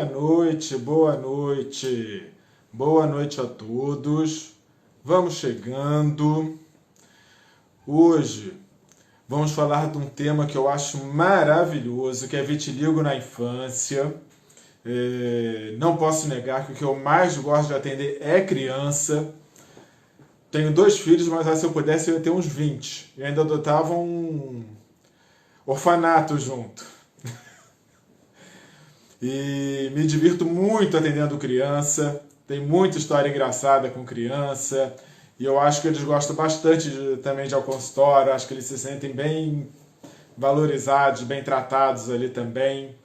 Boa noite, boa noite. Boa noite a todos. Vamos chegando. Hoje vamos falar de um tema que eu acho maravilhoso, que é vitiligo na infância. Não posso negar que o que eu mais gosto de atender é criança. Tenho 2 filhos, mas se eu pudesse eu ia ter uns 20. E ainda adotava um orfanato junto. E me divirto muito atendendo criança. Tem muita história engraçada com criança. E eu acho que eles gostam bastante também de ir ao consultório. Acho que eles se sentem bem valorizados, bem tratados ali também.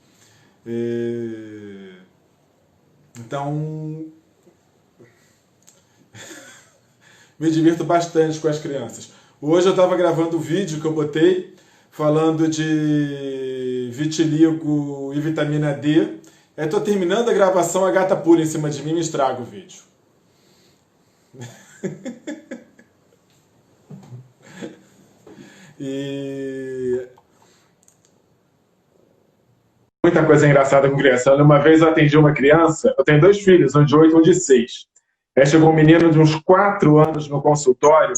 Então, me divirto bastante com as crianças. Hoje eu estava gravando o vídeo que eu botei falando de vitiligo e vitamina D. Estou terminando a gravação, a gata pula em cima de mim e me estraga o vídeo. E muita coisa engraçada com criança. Uma vez eu atendi uma criança, eu tenho 2 filhos, um de 8 e um de 6. Aí chegou um menino de uns 4 anos no consultório.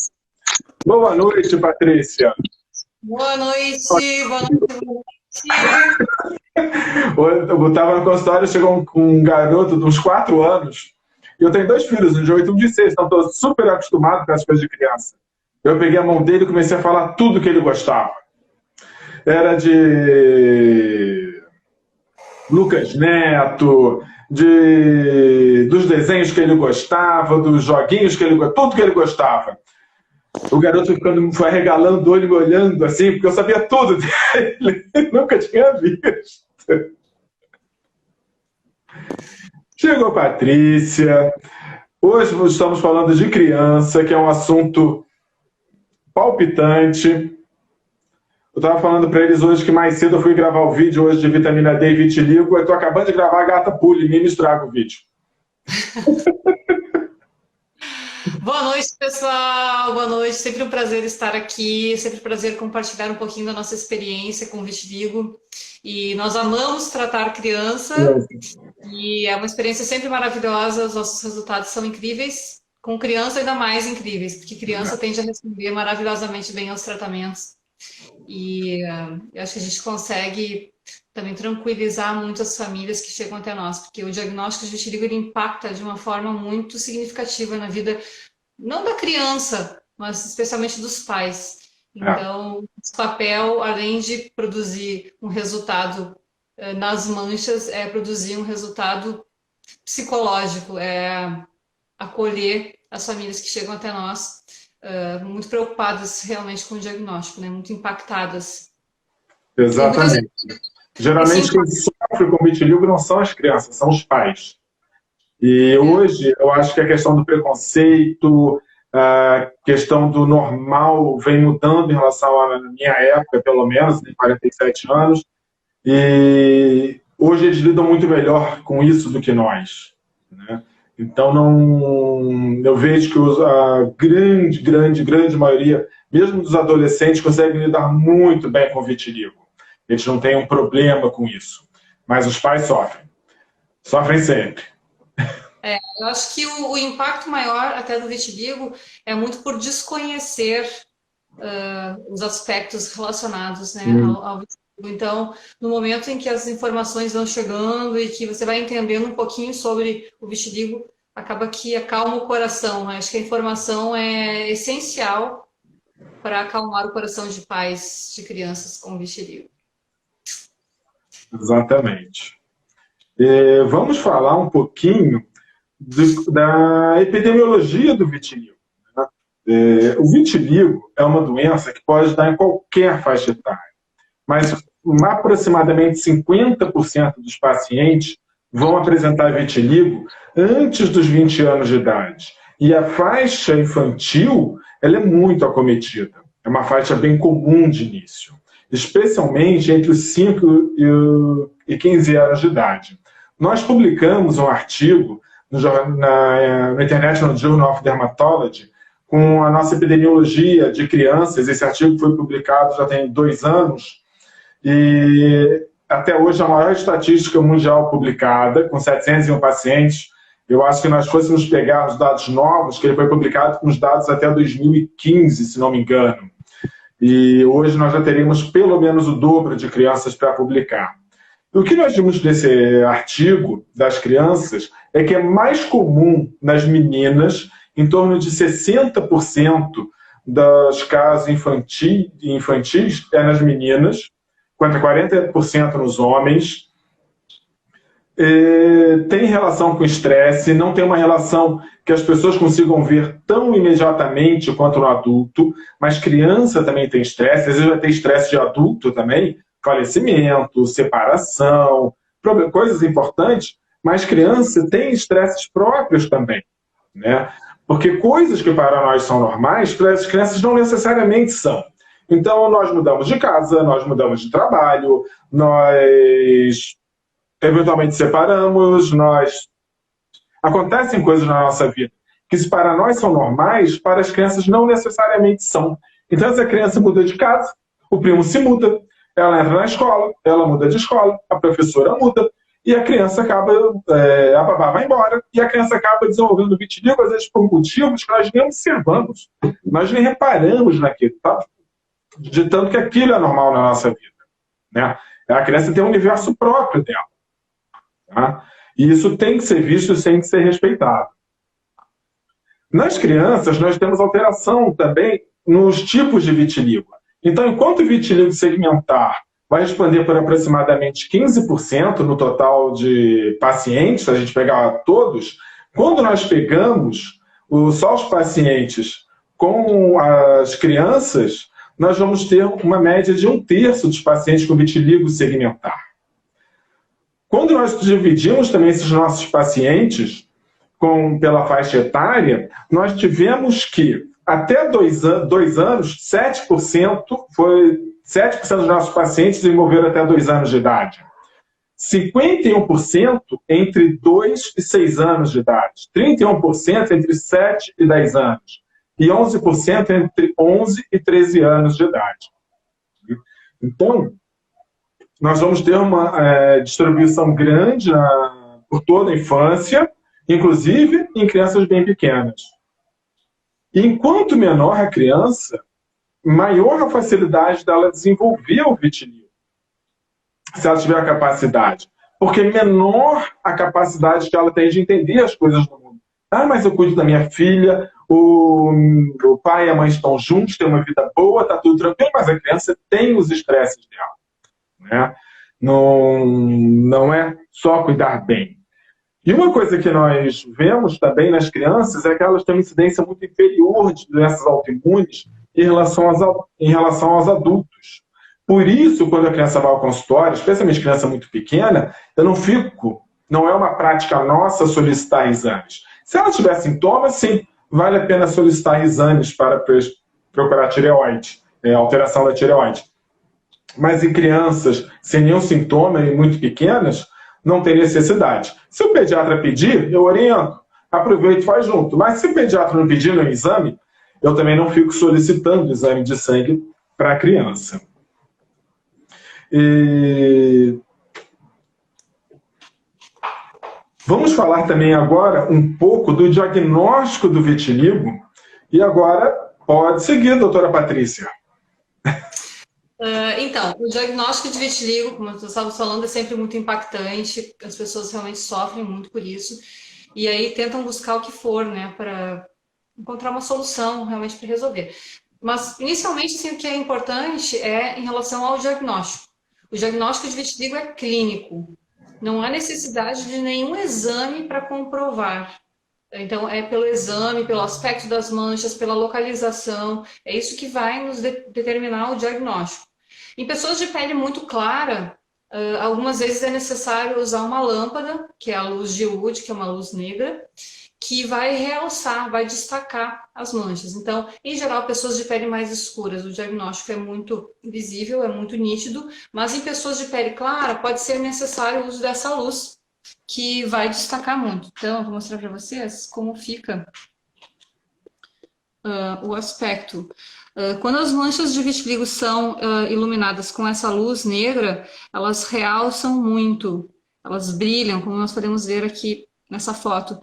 Boa noite, Patrícia. Boa noite, boa noite. Eu estava no consultório, chegou um garoto de uns 4 anos. E eu tenho 2 filhos, um de 8 e um de 6, então estou super acostumado com as coisas de criança. Eu peguei a mão dele e comecei a falar tudo que ele gostava. Era de Lucas Neto, dos desenhos que ele gostava, dos joguinhos que ele gostava, tudo que ele gostava. O garoto foi arregalando o olho, me olhando assim, porque eu sabia tudo dele. Nunca tinha visto. Chegou a Patrícia. Hoje estamos falando de criança, que é um assunto palpitante. Eu estava falando para eles hoje que mais cedo eu fui gravar o vídeo hoje de vitamina D e vitiligo. Eu estou acabando de gravar, a gata pula e me estraga o vídeo. Boa noite, pessoal. Boa noite. Sempre um prazer estar aqui. Sempre um prazer compartilhar um pouquinho da nossa experiência com vitiligo. E nós amamos tratar criança. E é uma experiência sempre maravilhosa. Os nossos resultados são incríveis. Com criança, ainda mais incríveis, porque criança tende a responder maravilhosamente bem aos tratamentos. E eu acho que a gente consegue também tranquilizar muitas famílias que chegam até nós, porque o diagnóstico de vitiligo ele impacta de uma forma muito significativa na vida, não da criança, mas especialmente dos pais. Então, esse papel, além de produzir um resultado nas manchas, é produzir um resultado psicológico, é acolher as famílias que chegam até nós muito preocupadas realmente com o diagnóstico, né? Muito impactadas. Exatamente. Geralmente quem sofre com vitiligo não são as crianças, são os pais. E hoje eu acho que a questão do preconceito, a questão do normal vem mudando em relação à minha época, pelo menos, tem 47 anos, e hoje eles lidam muito melhor com isso do que nós, né? Então eu vejo que a grande maioria, mesmo dos adolescentes, conseguem lidar muito bem com o vitiligo. Eles não têm um problema com isso. Mas os pais sofrem. Sofrem sempre. Eu acho que o impacto maior até do vitiligo é muito por desconhecer os aspectos relacionados, né, ao vitiligo. Então, no momento em que as informações vão chegando e que você vai entendendo um pouquinho sobre o vitiligo, acaba que acalma o coração, né? Acho que a informação é essencial para acalmar o coração de pais de crianças com vitiligo. Exatamente. Vamos falar um pouquinho da epidemiologia do vitiligo. Né? O vitiligo é uma doença que pode dar em qualquer faixa etária, mas aproximadamente 50% dos pacientes vão apresentar vitiligo antes dos 20 anos de idade. E a faixa infantil ela é muito acometida. É uma faixa bem comum de início, especialmente entre os 5 e 15 anos de idade. Nós publicamos um artigo na International Journal of Dermatology com a nossa epidemiologia de crianças. Esse artigo foi publicado já tem 2 anos, e até hoje, a maior estatística mundial publicada, com 701 pacientes. Eu acho que nós fôssemos pegar os dados novos, que ele foi publicado com os dados até 2015, se não me engano. E hoje nós já teríamos pelo menos o dobro de crianças para publicar. O que nós vimos nesse artigo das crianças é que é mais comum nas meninas, em torno de 60% dos casos infantis é nas meninas, quanto a 40% nos homens. Tem relação com estresse, não tem uma relação que as pessoas consigam ver tão imediatamente quanto no adulto, mas criança também tem estresse, às vezes vai ter estresse de adulto também, falecimento, separação, coisas importantes, mas criança tem estresses próprios também, né? Porque coisas que para nós são normais, para as crianças não necessariamente são. Então, nós mudamos de casa, nós mudamos de trabalho, nós eventualmente separamos, acontecem coisas na nossa vida que se para nós são normais, para as crianças não necessariamente são. Então, essa criança muda de casa, o primo se muda, ela entra na escola, ela muda de escola, a professora muda, e a criança acaba, a babá vai embora, e a criança acaba desenvolvendo vitiligo, às vezes por motivos que nós nem observamos, nós nem reparamos naquilo, tá? De tanto que aquilo é normal na nossa vida, né? A criança tem um universo próprio dela. Tá? E isso tem que ser visto e tem que ser respeitado. Nas crianças, nós temos alteração também nos tipos de vitiligo. Então, enquanto o vitiligo segmentar vai expandir por aproximadamente 15% no total de pacientes, se a gente pegar todos, quando nós pegamos só os pacientes com as crianças, nós vamos ter uma média de 1/3 dos pacientes com vitiligo segmentar. Quando nós dividimos também esses nossos pacientes pela faixa etária, nós tivemos que, até 2 anos, 7% dos nossos pacientes desenvolveram até 2 anos de idade. 51% entre 2 e 6 anos de idade. 31% entre 7 e 10 anos. E 11% entre 11 e 13 anos de idade. Então, nós vamos ter uma distribuição grande por toda a infância, inclusive em crianças bem pequenas. E enquanto menor a criança, maior a facilidade dela desenvolver o vitiligo, se ela tiver a capacidade. Porque menor a capacidade que ela tem de entender as coisas do mundo. Ah, mas eu cuido da minha filha, o pai e a mãe estão juntos, tem uma vida boa, está tudo tranquilo, mas a criança tem os estresses dela. Né? Não é só cuidar bem. E uma coisa que nós vemos também nas crianças é que elas têm uma incidência muito inferior de doenças autoimunes em relação aos adultos. Por isso, quando a criança vai ao consultório, especialmente criança muito pequena, não é uma prática nossa solicitar exames. Se ela tiver sintomas, sim, vale a pena solicitar exames para procurar tireoide, alteração da tireoide. Mas em crianças sem nenhum sintoma e muito pequenas, não tem necessidade. Se o pediatra pedir, eu oriento, aproveito e faz junto. Mas se o pediatra não pedir no exame, eu também não fico solicitando exame de sangue para a criança. Vamos falar também agora um pouco do diagnóstico do vitiligo. E agora pode seguir, doutora Patrícia. Então, o diagnóstico de vitiligo, como nós estávamos falando, é sempre muito impactante, as pessoas realmente sofrem muito por isso, e aí tentam buscar o que for, né, para encontrar uma solução realmente para resolver. Mas, inicialmente, assim, o que é importante é em relação ao diagnóstico. O diagnóstico de vitiligo é clínico, não há necessidade de nenhum exame para comprovar. Então, é pelo exame, pelo aspecto das manchas, pela localização, é isso que vai nos determinar o diagnóstico. Em pessoas de pele muito clara, algumas vezes é necessário usar uma lâmpada, que é a luz de Wood, que é uma luz negra, que vai realçar, vai destacar as manchas. Então, em geral, pessoas de pele mais escuras, o diagnóstico é muito visível, é muito nítido, mas em pessoas de pele clara, pode ser necessário o uso dessa luz, que vai destacar muito. Então, vou mostrar para vocês como fica o aspecto. Quando as manchas de vitiligo são iluminadas com essa luz negra, elas realçam muito, elas brilham, como nós podemos ver aqui nessa foto.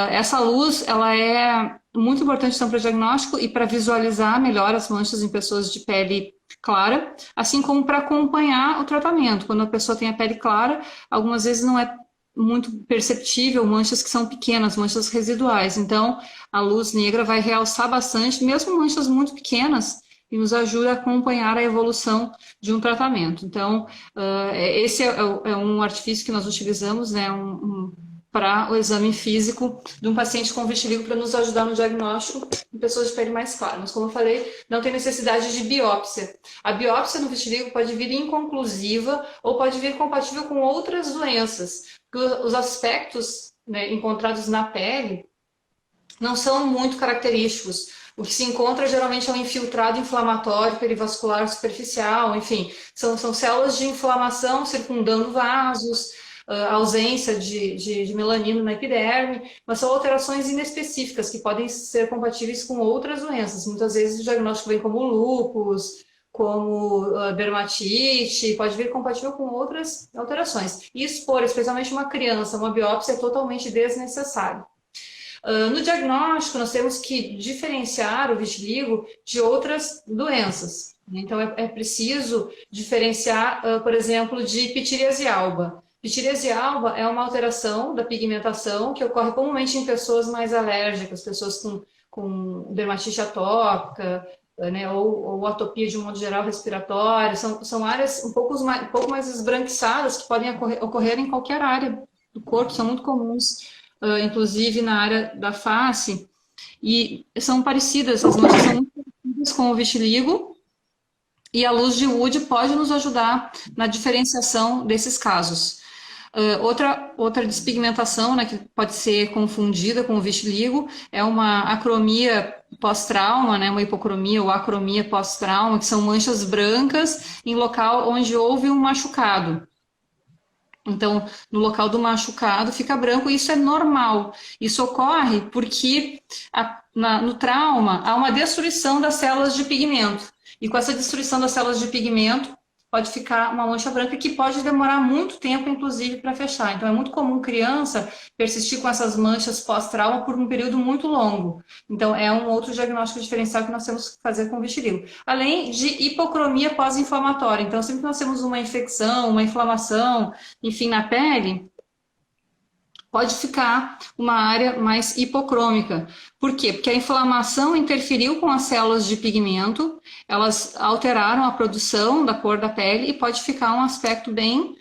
Essa luz, ela é muito importante então, para o diagnóstico e para visualizar melhor as manchas em pessoas de pele clara, assim como para acompanhar o tratamento. Quando a pessoa tem a pele clara, algumas vezes não é muito perceptível manchas que são pequenas, manchas residuais. Então, a luz negra vai realçar bastante, mesmo manchas muito pequenas, e nos ajuda a acompanhar a evolução de um tratamento. Então, esse é um artifício que nós utilizamos, né, para o exame físico de um paciente com vitiligo para nos ajudar no diagnóstico em pessoas de pele mais clara. Mas, como eu falei, não tem necessidade de biópsia. A biópsia no vitiligo pode vir inconclusiva ou pode vir compatível com outras doenças. Os aspectos, né, encontrados na pele não são muito característicos. O que se encontra geralmente é um infiltrado inflamatório perivascular superficial, enfim, são células de inflamação circundando vasos, ausência de melanina na epiderme, mas são alterações inespecíficas que podem ser compatíveis com outras doenças. Muitas vezes o diagnóstico vem como lúpus, como dermatite, pode vir compatível com outras alterações. E expor, especialmente uma criança, uma biópsia é totalmente desnecessário. No diagnóstico, nós temos que diferenciar o vitiligo de outras doenças. Então, é preciso diferenciar, por exemplo, de pitiríase alba. Pitiríase alba é uma alteração da pigmentação que ocorre comumente em pessoas mais alérgicas, pessoas com dermatite atópica, né, ou atopia de um modo geral respiratória. São áreas um pouco mais esbranquiçadas que podem ocorrer em qualquer área do corpo, são muito comuns, inclusive na área da face, e são parecidas, as manchas são muito parecidas com o vitiligo, e a luz de Wood pode nos ajudar na diferenciação desses casos. Outra despigmentação, né, que pode ser confundida com o vitiligo é uma acromia pós-trauma, né, uma hipocromia ou acromia pós-trauma, que são manchas brancas em local onde houve um machucado. Então, no local do machucado fica branco, e isso é normal. Isso ocorre porque no trauma há uma destruição das células de pigmento. E com essa destruição das células de pigmento, pode ficar uma mancha branca que pode demorar muito tempo, inclusive, para fechar. Então, é muito comum criança persistir com essas manchas pós-trauma por um período muito longo. Então, é um outro diagnóstico diferencial que nós temos que fazer com o vitiligo. Além de hipocromia pós-inflamatória. Então, sempre que nós temos uma infecção, uma inflamação, enfim, na pele, pode ficar uma área mais hipocrômica. Por quê? Porque a inflamação interferiu com as células de pigmento, elas alteraram a produção da cor da pele e pode ficar um aspecto bem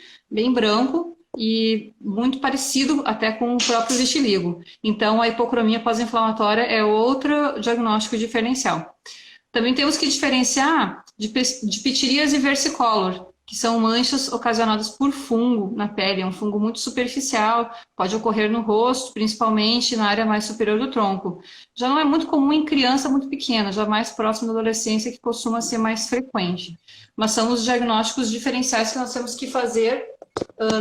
branco e muito parecido até com o próprio vitiligo. Então, a hipocromia pós-inflamatória é outro diagnóstico diferencial. Também temos que diferenciar de pitiríase versicolor, que são manchas ocasionadas por fungo na pele. É um fungo muito superficial, pode ocorrer no rosto, principalmente na área mais superior do tronco. Já não é muito comum em criança muito pequena, já mais próximo da adolescência, que costuma ser mais frequente. Mas são os diagnósticos diferenciais que nós temos que fazer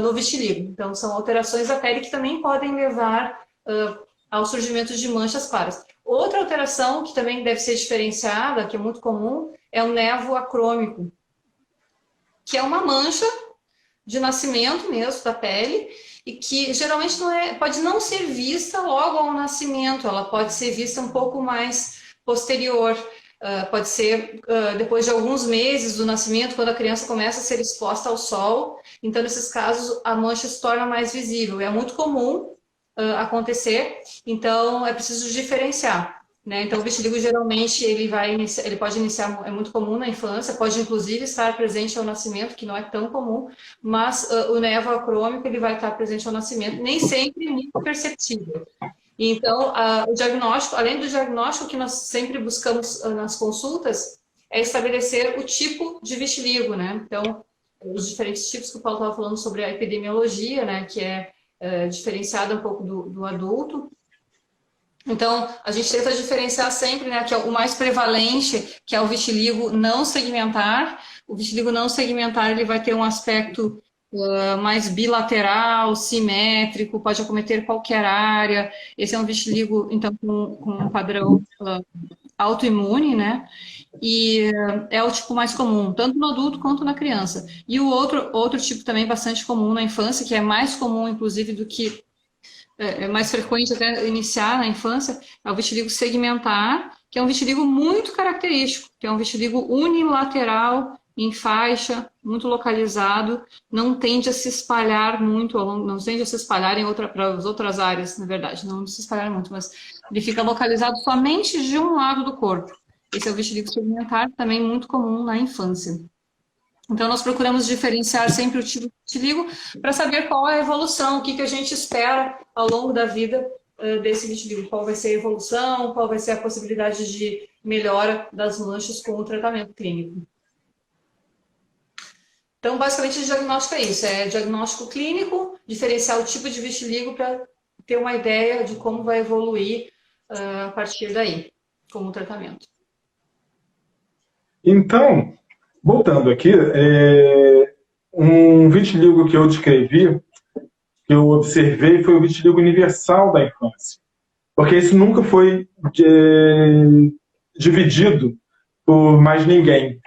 no vitiligo. Então, são alterações da pele que também podem levar ao surgimento de manchas claras. Outra alteração que também deve ser diferenciada, que é muito comum, é o névoa acrômico, que é uma mancha de nascimento mesmo da pele e que geralmente pode não ser vista logo ao nascimento, ela pode ser vista um pouco mais posterior, pode ser depois de alguns meses do nascimento, quando a criança começa a ser exposta ao sol. Então, nesses casos, a mancha se torna mais visível. É muito comum acontecer, então é preciso diferenciar. Né? Então, o vitiligo geralmente ele pode iniciar, é muito comum na infância, pode inclusive estar presente ao nascimento, que não é tão comum, mas o névoa acrômico ele vai estar presente ao nascimento, nem sempre muito perceptível. Então, o diagnóstico, além do diagnóstico que nós sempre buscamos nas consultas, é estabelecer o tipo de vitiligo, né? Então, os diferentes tipos que o Paulo estava falando sobre a epidemiologia, né? Que é diferenciada um pouco do adulto. Então, a gente tenta diferenciar sempre, né, que é o mais prevalente, que é o vitiligo não segmentar. O vitiligo não segmentar, ele vai ter um aspecto mais bilateral, simétrico, pode acometer qualquer área. Esse é um vitiligo, então, com um padrão autoimune, né? E é o tipo mais comum, tanto no adulto quanto na criança. E o outro tipo também bastante comum na infância, que é mais comum, inclusive, do que é mais frequente até iniciar na infância, é o vitiligo segmentar, que é um vitiligo muito característico, que é um vitiligo unilateral, em faixa, muito localizado, não tende a se espalhar muito, não tende a se espalhar para as outras áreas, na verdade, não se espalhar muito, mas ele fica localizado somente de um lado do corpo. Esse é o vitiligo segmentar, também muito comum na infância. Então, nós procuramos diferenciar sempre o tipo de vitiligo para saber qual é a evolução, o que a gente espera ao longo da vida desse vitiligo, qual vai ser a evolução, qual vai ser a possibilidade de melhora das manchas com o tratamento clínico. Então, basicamente, o diagnóstico é isso, é diagnóstico clínico, diferenciar o tipo de vitiligo para ter uma ideia de como vai evoluir a partir daí, com o tratamento. Então, voltando aqui, um vitiligo que eu descrevi, que eu observei, foi o vitiligo universal da infância. Porque isso nunca foi dividido por mais ninguém.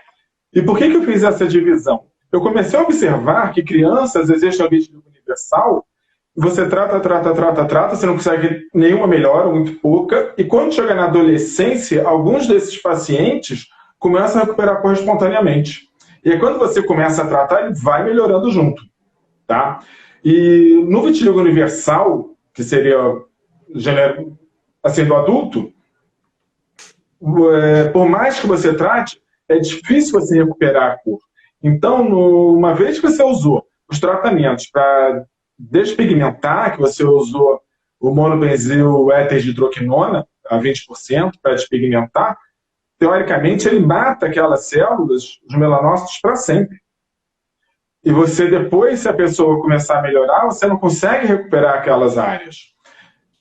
E por que eu fiz essa divisão? Eu comecei a observar que crianças existem um vitiligo universal, você trata, você não consegue nenhuma melhora, muito pouca, e quando chega na adolescência, alguns desses pacientes começam a recuperar espontaneamente. E aí, quando você começa a tratar, ele vai melhorando junto. Tá? E no vitiligo universal, que seria gênero assim, do adulto, por mais que você trate, é difícil você recuperar a cor. Então, uma vez que você usou os tratamentos para despigmentar, que você usou o monobenzil éter de hidroquinona, a 20%, para despigmentar, teoricamente ele mata aquelas células, os melanócitos, para sempre. E você depois, se a pessoa começar a melhorar, você não consegue recuperar aquelas áreas.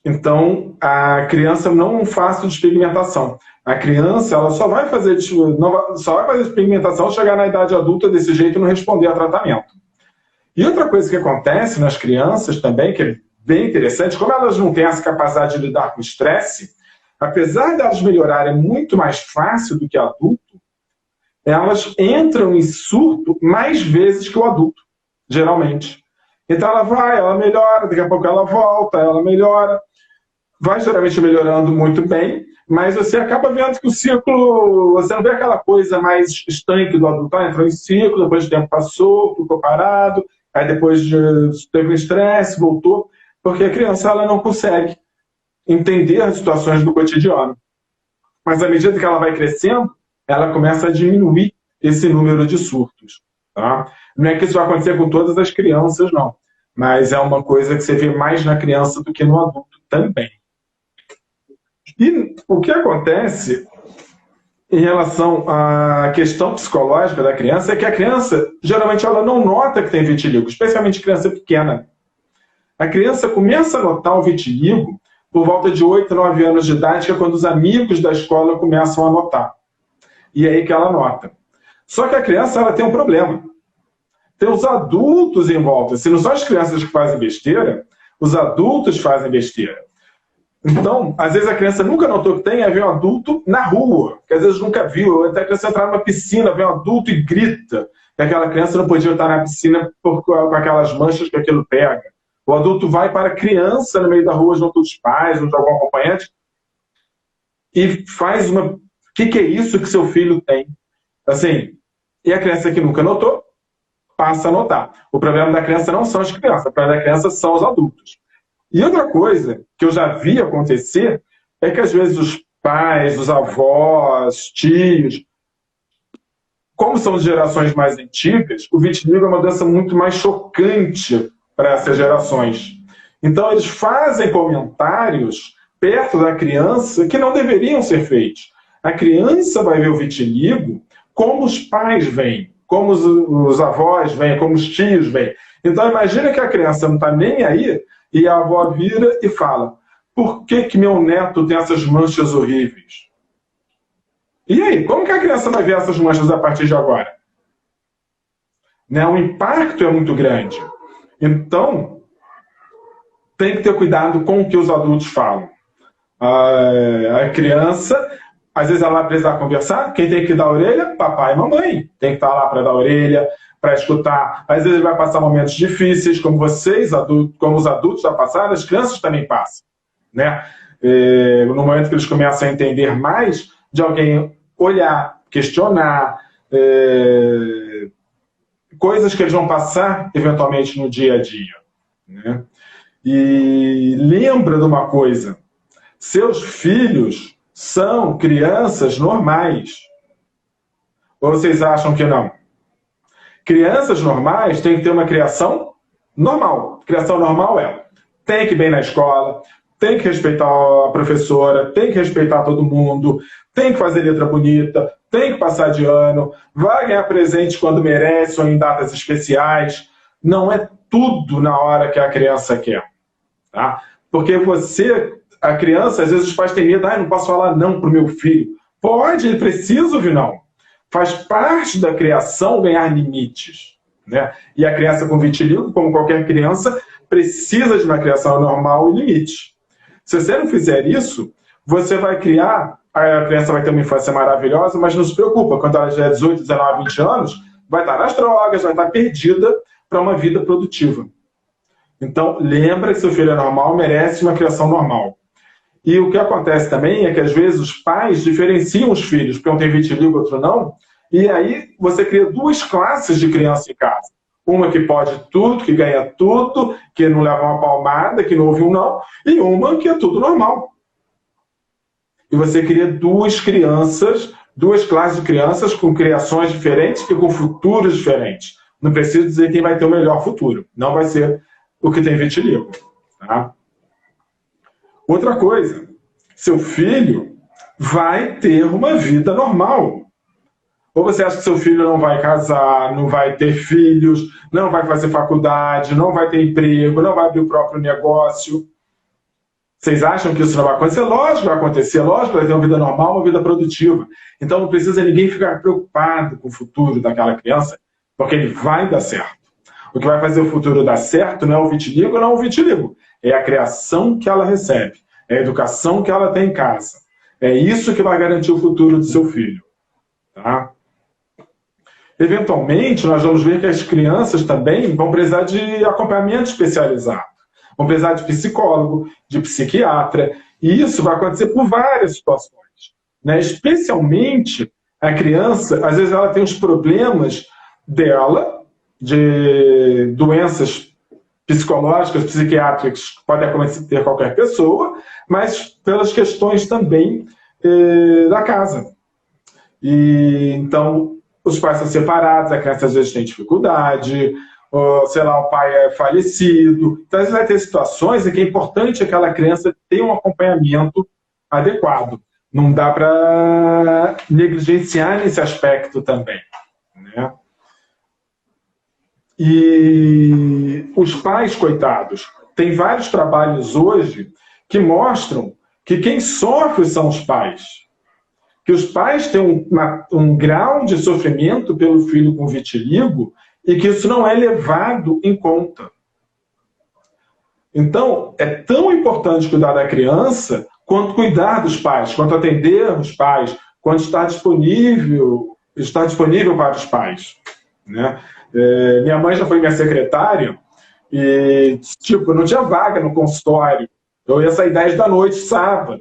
Então, a criança não faz despigmentação. A criança ela só vai fazer despigmentação chegar na idade adulta desse jeito e não responder a tratamento. E outra coisa que acontece nas crianças também, que é bem interessante, como elas não têm essa capacidade de lidar com o estresse, apesar de elas melhorarem muito mais fácil do que adulto, elas entram em surto mais vezes que o adulto, geralmente. Então ela melhora, daqui a pouco ela volta, ela melhora, vai geralmente melhorando muito bem, mas você acaba vendo que o ciclo, você não vê aquela coisa mais estanque do adulto, entrou em ciclo, depois de tempo passou, ficou parado, aí depois teve um estresse, voltou, porque a criança ela não consegue entender as situações do cotidiano. Mas à medida que ela vai crescendo, ela começa a diminuir esse número de surtos. Tá? Não é que isso vai acontecer com todas as crianças, não. Mas é uma coisa que você vê mais na criança do que no adulto também. E o que acontece em relação à questão psicológica da criança é que a criança, geralmente, ela não nota que tem vitiligo, especialmente criança pequena. A criança começa a notar o vitiligo por volta de 8, 9 anos de idade, que é quando os amigos da escola começam a notar. E é aí que ela nota. Só que a criança ela tem um problema. Tem os adultos em volta. Se não são as crianças que fazem besteira, os adultos fazem besteira. Então, às vezes a criança nunca notou que tem, aí vem um adulto na rua, que às vezes nunca viu. Até a criança entrar numa piscina, vem um adulto e grita que aquela criança não podia estar na piscina com aquelas manchas que aquilo pega. O adulto vai para a criança no meio da rua, junto dos pais, junto de algum acompanhante, e faz uma... O que é isso que seu filho tem? Assim, e a criança que nunca notou, passa a notar. O problema da criança não são as crianças, o problema da criança são os adultos. E outra coisa que eu já vi acontecer é que às vezes os pais, os avós, tios, como são de gerações mais antigas, o vitiligo é uma doença muito mais chocante para essas gerações. Então eles fazem comentários perto da criança que não deveriam ser feitos. A criança vai ver o vitiligo como os pais veem, como os avós veem, como os tios veem. Então imagina que a criança não está nem aí e a avó vira e fala: por que meu neto tem essas manchas horríveis? E aí, como que a criança vai ver essas manchas a partir de agora? Né? O impacto é muito grande. Então, tem que ter cuidado com o que os adultos falam. A criança, Às vezes ela vai precisar conversar, quem tem que dar a orelha? Papai e mamãe. Tem que estar lá para dar a orelha, para escutar. Às vezes vai passar momentos difíceis, como vocês, como os adultos já passaram, as crianças também passam, né? No momento que eles começam a entender mais, de alguém olhar, questionar, coisas que eles vão passar eventualmente no dia a dia, né? E lembra de uma coisa: seus filhos são crianças normais. Ou vocês acham que não? Crianças normais têm que ter uma criação normal. Criação normal tem que ir bem na escola, tem que respeitar a professora, tem que respeitar todo mundo, tem que fazer letra bonita, tem que passar de ano, vai ganhar presente quando merece ou em datas especiais. Não é tudo na hora que a criança quer. Tá? Porque a criança, às vezes os pais têm medo, não posso falar não para o meu filho. Pode, ele precisa ouvir não. Faz parte da criação ganhar limites, né? E a criança com vitiligo, como qualquer criança, precisa de uma criação normal e limites. Se você não fizer isso, você vai criar, a criança vai ter uma infância maravilhosa, mas não se preocupa, quando ela já é 18, 19, 20 anos, vai estar nas drogas, vai estar perdida para uma vida produtiva. Então, lembra que seu filho é normal, merece uma criação normal. E o que acontece também é que, às vezes, os pais diferenciam os filhos, porque um tem vitiligo, outro não, e aí você cria duas classes de criança em casa. Uma que pode tudo, que ganha tudo, que não leva uma palmada, que não ouve um não, e uma que é tudo normal. E você cria duas classes de crianças com criações diferentes e com futuros diferentes. Não preciso dizer quem vai ter o melhor futuro. Não vai ser o que tem vitiligo. Tá? Outra coisa, seu filho vai ter uma vida normal. Ou você acha que seu filho não vai casar, não vai ter filhos, não vai fazer faculdade, não vai ter emprego, não vai abrir o próprio negócio? Vocês acham que isso não vai acontecer? Lógico que vai acontecer, lógico que vai ter uma vida normal, uma vida produtiva. Então não precisa ninguém ficar preocupado com o futuro daquela criança, porque ele vai dar certo. O que vai fazer o futuro dar certo não é o vitiligo, não é o vitiligo. É a criação que ela recebe, é a educação que ela tem em casa. É isso que vai garantir o futuro do seu filho. Tá? Eventualmente, nós vamos ver que as crianças também vão precisar de acompanhamento especializado. Vão precisar de psicólogo, de psiquiatra. E isso vai acontecer por várias situações, né? Especialmente a criança, às vezes ela tem os problemas dela, de doenças psicológicas, psiquiátricas, que podem acontecer qualquer pessoa, mas pelas questões também da casa. E então, os pais são separados, a criança às vezes tem dificuldade, ou, sei lá, o pai é falecido. Então, às vezes vai ter situações em que é importante aquela criança ter um acompanhamento adequado. Não dá para negligenciar nesse aspecto também, né? E os pais, coitados, tem vários trabalhos hoje que mostram que quem sofre são os pais. Que os pais têm um grau de sofrimento pelo filho com vitiligo e que isso não é levado em conta. Então, é tão importante cuidar da criança quanto cuidar dos pais, quanto atender os pais, quanto estar disponível para os pais, né? Minha mãe já foi minha secretária e, tipo, não tinha vaga no consultório. Eu ia sair 10 da noite, sábado.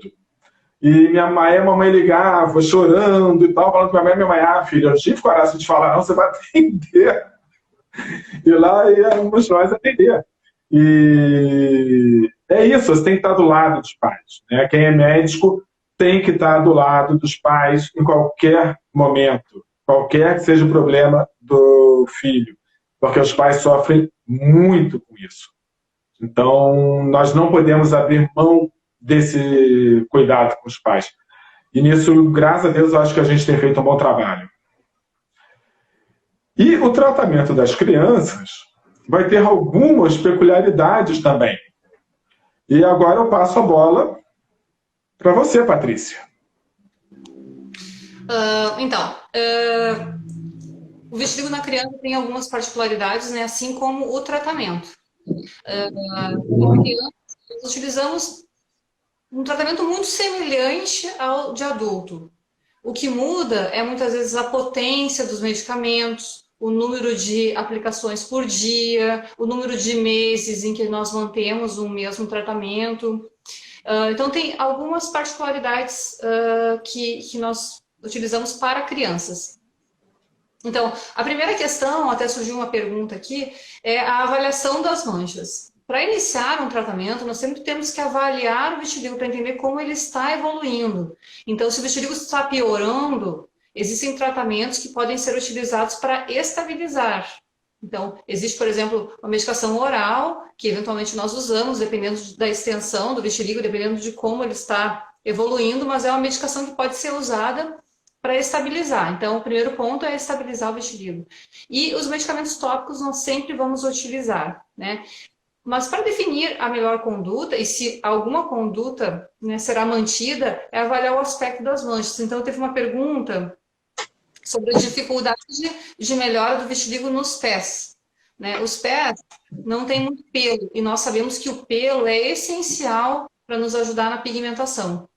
E a mamãe ligava, chorando e tal, falando com minha mãe, filha, eu tive coragem de falar, não, você vai atender. E lá íamos nós atender. E é isso, você tem que estar do lado dos pais, né? Quem é médico tem que estar do lado dos pais em qualquer momento, qualquer que seja o problema do filho, porque os pais sofrem muito com isso. Então, nós não podemos abrir mão desse cuidado com os pais. E nisso, graças a Deus, eu acho que a gente tem feito um bom trabalho. E o tratamento das crianças vai ter algumas peculiaridades também. E agora eu passo a bola para você, Patrícia. O vitiligo na criança tem algumas particularidades, né, assim como o tratamento. Na criança, nós utilizamos um tratamento muito semelhante ao de adulto. O que muda é muitas vezes a potência dos medicamentos, o número de aplicações por dia, o número de meses em que nós mantemos um mesmo tratamento. Então, tem algumas particularidades que nós utilizamos para crianças. Então, a primeira questão, até surgiu uma pergunta aqui, é a avaliação das manchas. Para iniciar um tratamento, nós sempre temos que avaliar o vitiligo para entender como ele está evoluindo. Então, se o vitiligo está piorando, existem tratamentos que podem ser utilizados para estabilizar. Então, existe, por exemplo, uma medicação oral, que eventualmente nós usamos, dependendo da extensão do vitiligo, dependendo de como ele está evoluindo, mas é uma medicação que pode ser usada para estabilizar. Então, o primeiro ponto é estabilizar o vitiligo. E os medicamentos tópicos nós sempre vamos utilizar, né? Mas para definir a melhor conduta, e se alguma conduta, né, será mantida, é avaliar o aspecto das manchas. Então, teve uma pergunta sobre a dificuldade de melhora do vitiligo nos pés, né? Os pés não têm muito pelo, e nós sabemos que o pelo é essencial para nos ajudar na pigmentação.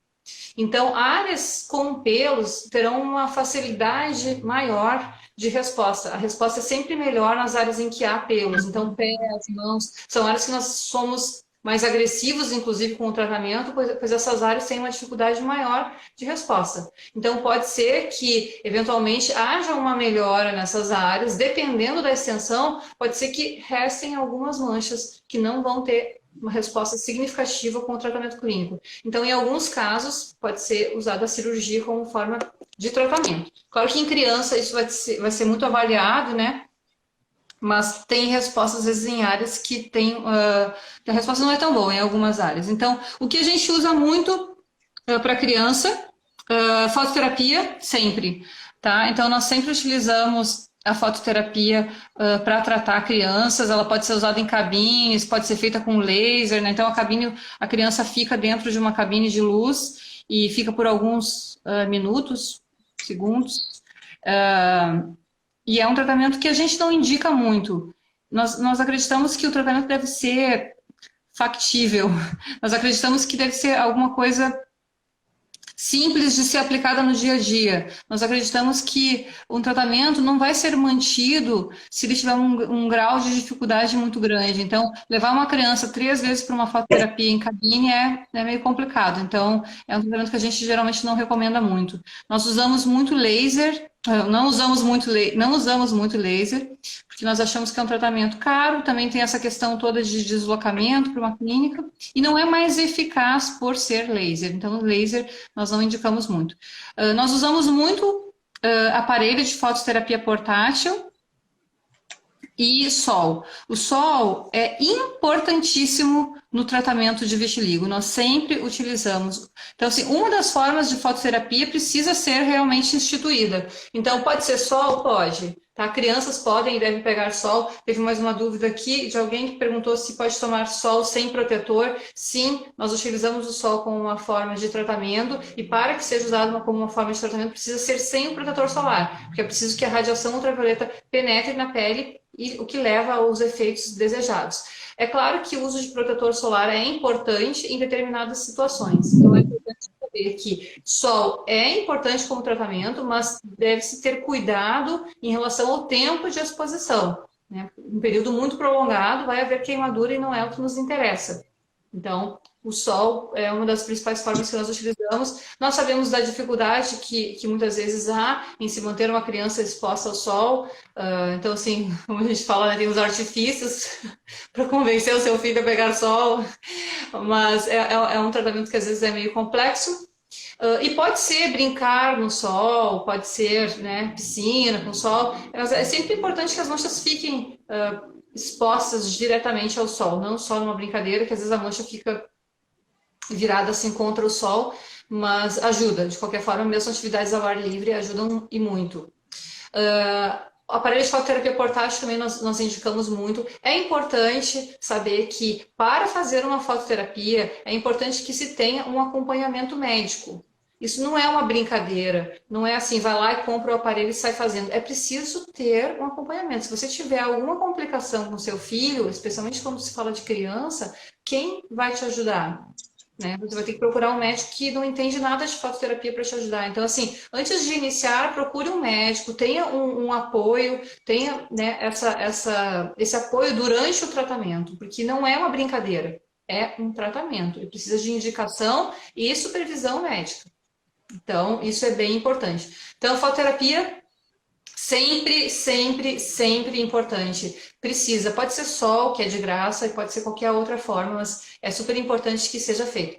Então, áreas com pelos terão uma facilidade maior de resposta. A resposta é sempre melhor nas áreas em que há pelos. Então, pés, mãos, são áreas que nós somos mais agressivos, inclusive, com o tratamento, pois essas áreas têm uma dificuldade maior de resposta. Então, pode ser que, eventualmente, haja uma melhora nessas áreas, dependendo da extensão, pode ser que restem algumas manchas que não vão ter uma resposta significativa com o tratamento clínico. Então, em alguns casos, pode ser usada a cirurgia como forma de tratamento. Claro que em criança isso vai ser muito avaliado, né? Mas tem respostas, às vezes, em áreas que tem... a resposta não é tão boa em algumas áreas. Então, o que a gente usa muito para criança, fototerapia, sempre, tá? Então, nós sempre utilizamos a fototerapia para tratar crianças. Ela pode ser usada em cabines, pode ser feita com laser, né? Então, a criança fica dentro de uma cabine de luz e fica por alguns minutos, segundos, e é um tratamento que a gente não indica muito. Nós acreditamos que o tratamento deve ser factível. Nós acreditamos que deve ser alguma coisa simples de ser aplicada no dia a dia. Nós acreditamos que um tratamento não vai ser mantido se ele tiver um grau de dificuldade muito grande. Então, levar uma criança 3 vezes para uma fototerapia em cabine é meio complicado. Então, é um tratamento que a gente geralmente não recomenda muito. Nós usamos muito laser, não usamos muito laser, porque nós achamos que é um tratamento caro, também tem essa questão toda de deslocamento para uma clínica, e não é mais eficaz por ser laser. Então, o laser nós não indicamos muito. Nós usamos muito aparelho de fototerapia portátil e sol. O sol é importantíssimo no tratamento de vitiligo. Nós sempre utilizamos. Então, assim, uma das formas de fototerapia precisa ser realmente instituída. Então, pode ser sol? Pode. Tá? Crianças podem e devem pegar sol. Teve mais uma dúvida aqui de alguém que perguntou se pode tomar sol sem protetor. Sim, nós utilizamos o sol como uma forma de tratamento, e para que seja usado como uma forma de tratamento, precisa ser sem o protetor solar, porque é preciso que a radiação ultravioleta penetre na pele, e o que leva aos efeitos desejados. É claro que o uso de protetor solar é importante em determinadas situações. Então, é importante saber que sol é importante como tratamento, mas deve-se ter cuidado em relação ao tempo de exposição, né? Um período muito prolongado vai haver queimadura e não é o que nos interessa. Então, o sol é uma das principais formas que nós utilizamos. Nós sabemos da dificuldade que muitas vezes há em se manter uma criança exposta ao sol. Então, assim, como a gente fala, né, tem os artifícios para convencer o seu filho a pegar sol. Mas é um tratamento que às vezes é meio complexo. E pode ser brincar no sol, pode ser, né, piscina com sol. Mas é sempre importante que as manchas fiquem expostas diretamente ao sol, não só numa brincadeira, que às vezes a mancha fica virada assim contra o sol, mas ajuda. De qualquer forma, mesmo atividades ao ar livre ajudam e muito. O aparelho de fototerapia portátil também nós indicamos muito. É importante saber que para fazer uma fototerapia é importante que se tenha um acompanhamento médico. Isso não é uma brincadeira, não é assim, vai lá e compra o aparelho e sai fazendo. É preciso ter um acompanhamento. Se você tiver alguma complicação com seu filho, especialmente quando se fala de criança, quem vai te ajudar? né? Você vai ter que procurar um médico que não entende nada de fototerapia para te ajudar. Então, assim, antes de iniciar, procure um médico, tenha um apoio, tenha, né, esse apoio durante o tratamento, porque não é uma brincadeira, é um tratamento. Ele precisa de indicação e supervisão médica. Então, isso é bem importante. Então, fototerapia sempre, sempre, sempre importante. Precisa, pode ser sol, que é de graça, e pode ser qualquer outra forma, mas é super importante que seja feito.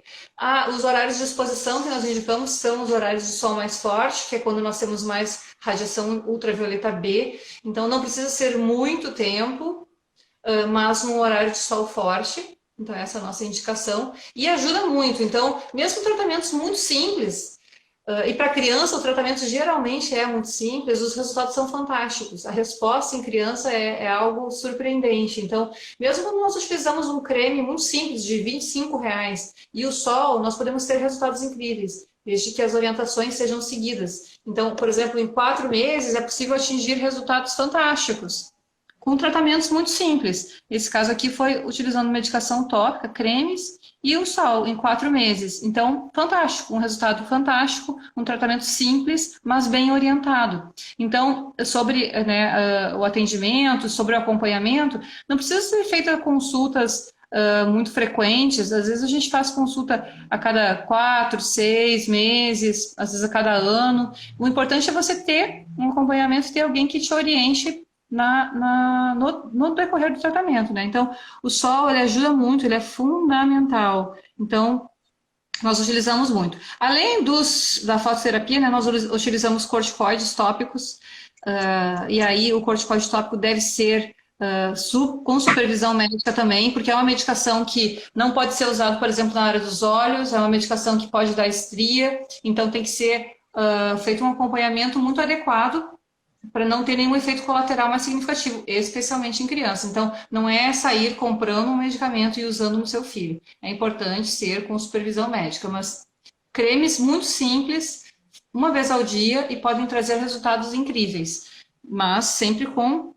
Os horários de exposição que nós indicamos são os horários de sol mais forte, que é quando nós temos mais radiação ultravioleta B. Então, não precisa ser muito tempo, mas num horário de sol forte. Então, essa é a nossa indicação. E ajuda muito. Então, mesmo tratamentos muito simples, e para criança, o tratamento geralmente é muito simples, os resultados são fantásticos. A resposta em criança é algo surpreendente. Então, mesmo quando nós utilizamos um creme muito simples, de R$ 25, e o sol, nós podemos ter resultados incríveis, desde que as orientações sejam seguidas. Então, por exemplo, em 4 meses é possível atingir resultados fantásticos, com tratamentos muito simples. Esse caso aqui foi utilizando medicação tópica, cremes, e o sol em 4 meses. Então, fantástico, um resultado fantástico, um tratamento simples, mas bem orientado. Então, sobre, né, o atendimento, sobre o acompanhamento, não precisa ser feita consultas muito frequentes. Às vezes a gente faz consulta a cada 4, 6 meses, às vezes a cada ano. O importante é você ter um acompanhamento, ter alguém que te oriente no decorrer do tratamento, né? Então, o sol, ele ajuda muito, ele é fundamental. Então, nós utilizamos muito. Além da fototerapia, né, nós utilizamos corticoides tópicos, e aí o corticoide tópico deve ser com supervisão médica também, porque é uma medicação que não pode ser usada, por exemplo, na área dos olhos, é uma medicação que pode dar estria, então tem que ser feito um acompanhamento muito adequado para não ter nenhum efeito colateral mais significativo, especialmente em criança. Então, não é sair comprando um medicamento e usando no seu filho. É importante ser com supervisão médica, mas cremes muito simples, uma vez ao dia, e podem trazer resultados incríveis, mas sempre com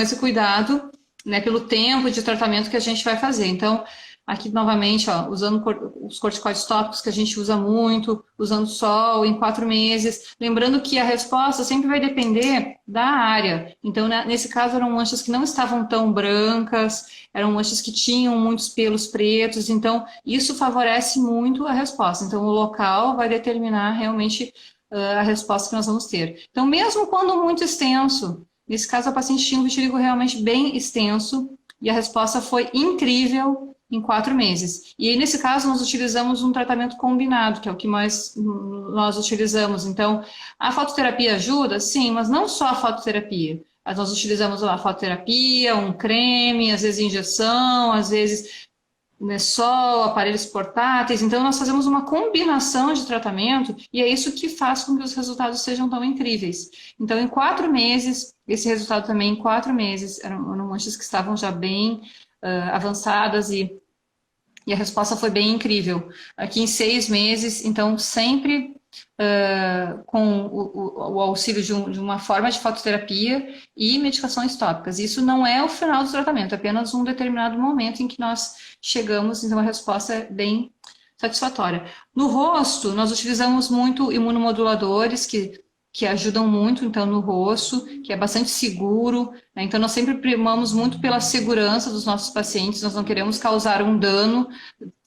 esse cuidado, né, pelo tempo de tratamento que a gente vai fazer. Então, aqui novamente, ó, usando os corticoides tópicos que a gente usa muito, usando sol em 4 meses. Lembrando que a resposta sempre vai depender da área. Então, nesse caso, eram manchas que não estavam tão brancas, eram manchas que tinham muitos pelos pretos. Então, isso favorece muito a resposta. Então, o local vai determinar realmente a resposta que nós vamos ter. Então, mesmo quando muito extenso, nesse caso, a paciente tinha um vitiligo realmente bem extenso e a resposta foi incrível em 4 meses. E aí, nesse caso, nós utilizamos um tratamento combinado, que é o que mais nós utilizamos. Então, a fototerapia ajuda? Sim, mas não só a fototerapia. Nós utilizamos a fototerapia, um creme, às vezes injeção, às vezes sol, aparelhos portáteis. Então, nós fazemos uma combinação de tratamento e é isso que faz com que os resultados sejam tão incríveis. Então, em 4 meses, esse resultado também em 4 meses, eram manchas que estavam já bem avançadas e a resposta foi bem incrível. Aqui em 6 meses, então sempre com o auxílio de uma forma de fototerapia e medicações tópicas. Isso não é o final do tratamento, é apenas um determinado momento em que nós chegamos, então a resposta é bem satisfatória. No rosto, nós utilizamos muito imunomoduladores que ajudam muito, então, no rosto, que é bastante seguro, né? Então, nós sempre primamos muito pela segurança dos nossos pacientes, nós não queremos causar um dano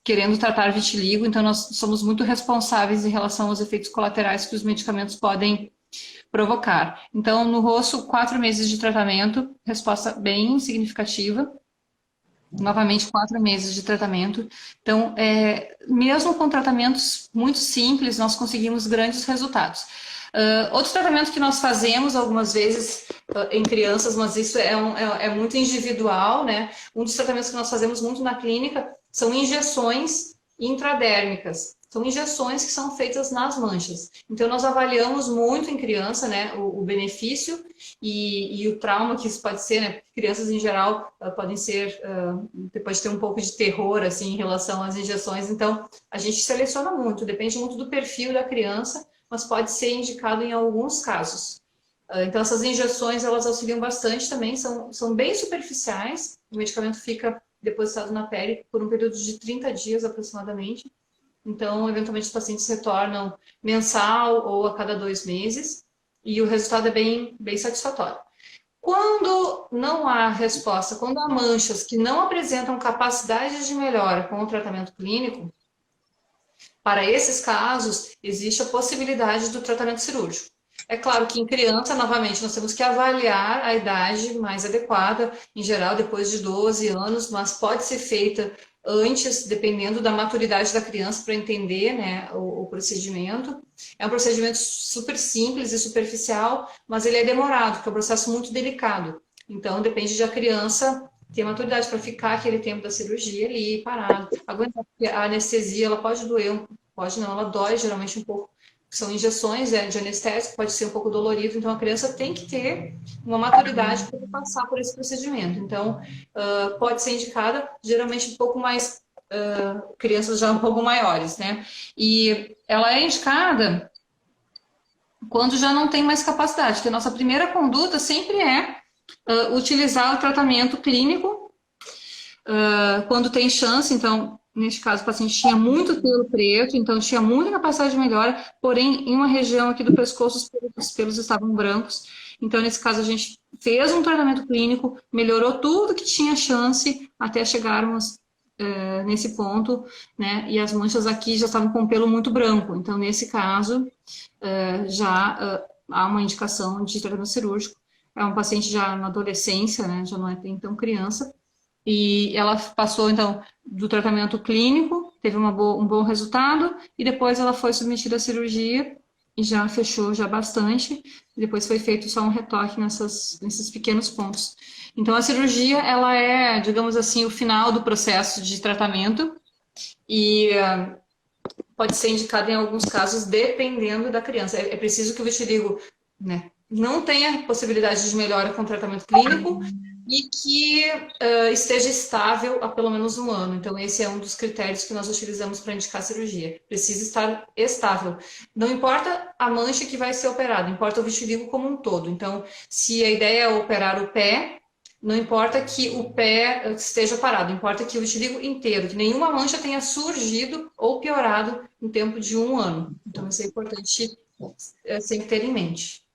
querendo tratar vitiligo, então nós somos muito responsáveis em relação aos efeitos colaterais que os medicamentos podem provocar. Então, no rosto, 4 meses de tratamento, resposta bem significativa. Novamente, 4 meses de tratamento. Então, mesmo com tratamentos muito simples, nós conseguimos grandes resultados. Outro tratamento que nós fazemos algumas vezes em crianças, mas isso é muito individual, né? Um dos tratamentos que nós fazemos muito na clínica são injeções intradérmicas. São injeções que são feitas nas manchas. Então, nós avaliamos muito em criança, né, o benefício e o trauma que isso pode ser, né? Crianças, em geral, podem ser, pode ter um pouco de terror, assim, em relação às injeções. Então, a gente seleciona muito, depende muito do perfil da criança, mas pode ser indicado em alguns casos. Então, essas injeções, elas auxiliam bastante também, são bem superficiais, o medicamento fica depositado na pele por um período de 30 dias aproximadamente. Então, eventualmente, os pacientes retornam mensal ou a cada 2 meses, e o resultado é bem satisfatório. Quando não há resposta, quando há manchas que não apresentam capacidade de melhora com o tratamento clínico, para esses casos, existe a possibilidade do tratamento cirúrgico. É claro que em criança, novamente, nós temos que avaliar a idade mais adequada, em geral depois de 12 anos, mas pode ser feita antes, dependendo da maturidade da criança, para entender, né, o procedimento. É um procedimento super simples e superficial, mas ele é demorado, porque é um processo muito delicado. Então, depende de a criança ter maturidade para ficar aquele tempo da cirurgia ali parado. Aguentar, porque a anestesia, ela pode doer, pode não, ela dói geralmente um pouco. São injeções de anestésico, pode ser um pouco dolorido, então a criança tem que ter uma maturidade para passar por esse procedimento. Então, pode ser indicada geralmente um pouco mais, crianças já um pouco maiores, né? E ela é indicada quando já não tem mais capacidade, que a nossa primeira conduta sempre é utilizar o tratamento clínico quando tem chance. Então, neste caso, o paciente tinha muito pelo preto, então tinha muita capacidade de melhora, porém, em uma região aqui do pescoço, os pelos estavam brancos. Então, nesse caso, a gente fez um tratamento clínico, melhorou tudo que tinha chance até chegarmos nesse ponto, né? E as manchas aqui já estavam com pelo muito branco. Então, nesse caso, já há uma indicação de tratamento cirúrgico. É um paciente já na adolescência, né? Já não é tão criança. E ela passou, então, do tratamento clínico, teve um bom resultado, e depois ela foi submetida à cirurgia, e já fechou já bastante, e depois foi feito só um retoque nesses pequenos pontos. Então, a cirurgia, ela é, digamos assim, o final do processo de tratamento, e pode ser indicada em alguns casos, dependendo da criança. É preciso que o vitiligo, né, não tenha possibilidade de melhora com tratamento clínico, e que esteja estável há pelo menos 1 ano. Então, esse é um dos critérios que nós utilizamos para indicar a cirurgia. Precisa estar estável. Não importa a mancha que vai ser operada, importa o vitiligo como um todo. Então, se a ideia é operar o pé, não importa que o pé esteja parado, importa que o vitiligo inteiro, que nenhuma mancha tenha surgido ou piorado no tempo de 1 ano. Então, isso é importante sempre ter em mente.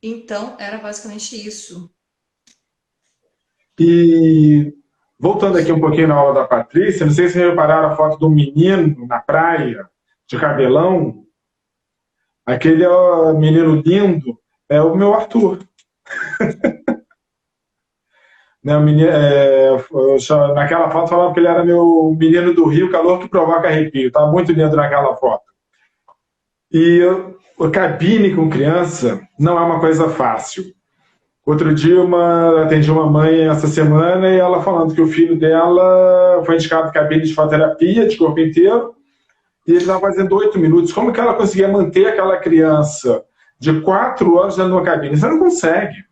Então, era basicamente isso. E voltando aqui um pouquinho na aula da Patrícia, não sei se vocês repararam a foto do menino na praia, de cabelão. Aquele menino lindo é o meu Arthur. Né, naquela foto falava que ele era meu menino do Rio, calor que provoca arrepio. Estava muito lindo naquela foto. E a cabine com criança não é uma coisa fácil. Outro dia atendi uma mãe essa semana e ela falando que o filho dela foi indicado cabine de fototerapia de corpo inteiro e ele estava fazendo 8 minutos. Como que ela conseguia manter aquela criança de 4 anos dentro de uma cabine? Você não consegue.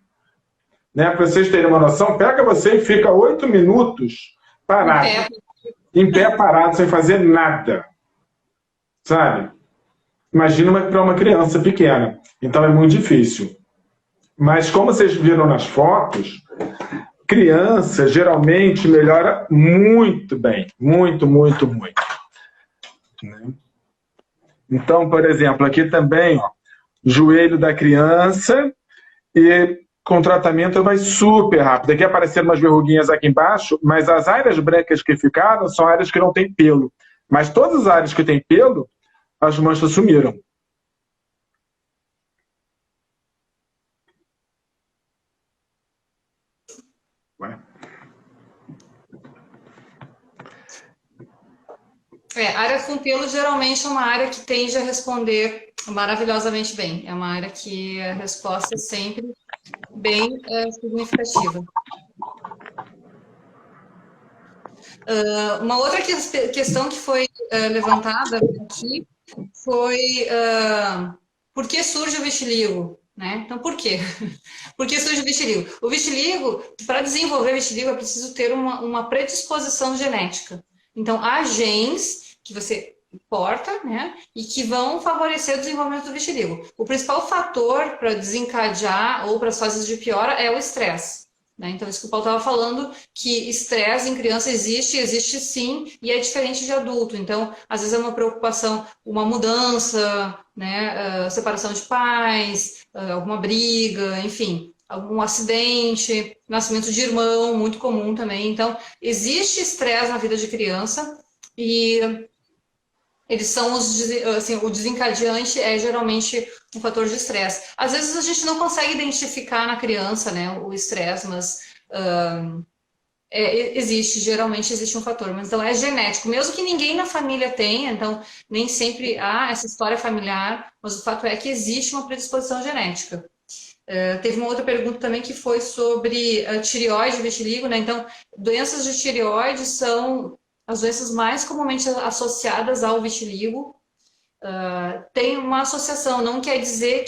Né? Para vocês terem uma noção, pega você e fica 8 minutos parado, em pé parado, sem fazer nada. Sabe? Imagina para uma criança pequena. Então é muito difícil. Mas como vocês viram nas fotos, criança geralmente melhora muito bem. Muito, muito, muito. Então, por exemplo, aqui também, ó, joelho da criança, e com tratamento vai super rápido. Aqui apareceram umas verruguinhas aqui embaixo, mas as áreas brancas que ficaram são áreas que não tem pelo. Mas todas as áreas que tem pelo, as manchas sumiram. Ué? Área com pelo geralmente é uma área que tende a responder maravilhosamente bem. É uma área que a resposta é sempre bem significativa. Uma outra questão que foi levantada aqui foi por que surge o vitiligo? Né? Então, por quê? Por que surge o vitiligo? O vitiligo, para desenvolver vitiligo, é preciso ter uma predisposição genética. Então, há genes que você porta, né, e que vão favorecer o desenvolvimento do vitiligo. O principal fator para desencadear ou para as fases de piora é o estresse. né? Então, isso que o Paulo estava falando, que estresse em criança existe sim, e é diferente de adulto. Então, às vezes é uma preocupação, uma mudança, né? Separação de pais, alguma briga, enfim, algum acidente, nascimento de irmão, muito comum também. Então, existe estresse na vida de criança e eles são assim, o desencadeante é geralmente um fator de estresse. Às vezes a gente não consegue identificar na criança, né, o estresse, mas geralmente existe um fator, mas então é genético, mesmo que ninguém na família tenha, então nem sempre há essa história familiar, mas o fato é que existe uma predisposição genética. Teve uma outra pergunta também que foi sobre tireoide e vitiligo, né? Então, doenças de tireoide são as doenças mais comumente associadas ao vitiligo. Tem uma associação, não quer dizer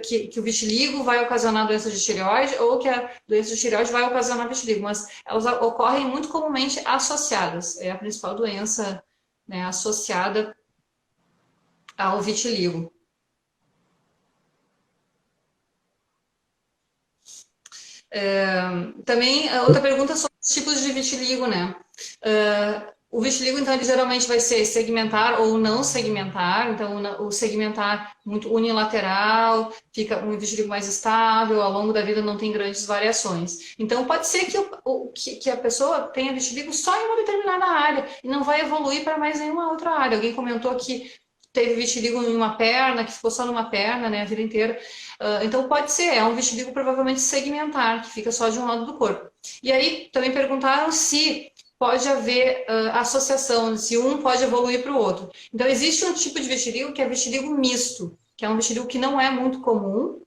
que o vitiligo vai ocasionar doença de tireoide ou que a doença de tireoide vai ocasionar vitiligo, mas elas ocorrem muito comumente associadas. É a principal doença, né, associada ao vitiligo. Também, outra pergunta sobre os tipos de vitiligo, né? O vitiligo, então, ele geralmente vai ser segmentar ou não segmentar. Então, o segmentar muito unilateral, fica um vitiligo mais estável, ao longo da vida não tem grandes variações. Então, pode ser que a pessoa tenha vitiligo só em uma determinada área e não vai evoluir para mais nenhuma outra área. Alguém comentou que teve vitiligo em uma perna, que ficou só numa perna, né, a vida inteira. Então pode ser, é um vitiligo provavelmente segmentar, que fica só de um lado do corpo. E aí também perguntaram se pode haver associação, se um pode evoluir para o outro. Então existe um tipo de vitiligo que é vitiligo misto, que é um vitiligo que não é muito comum,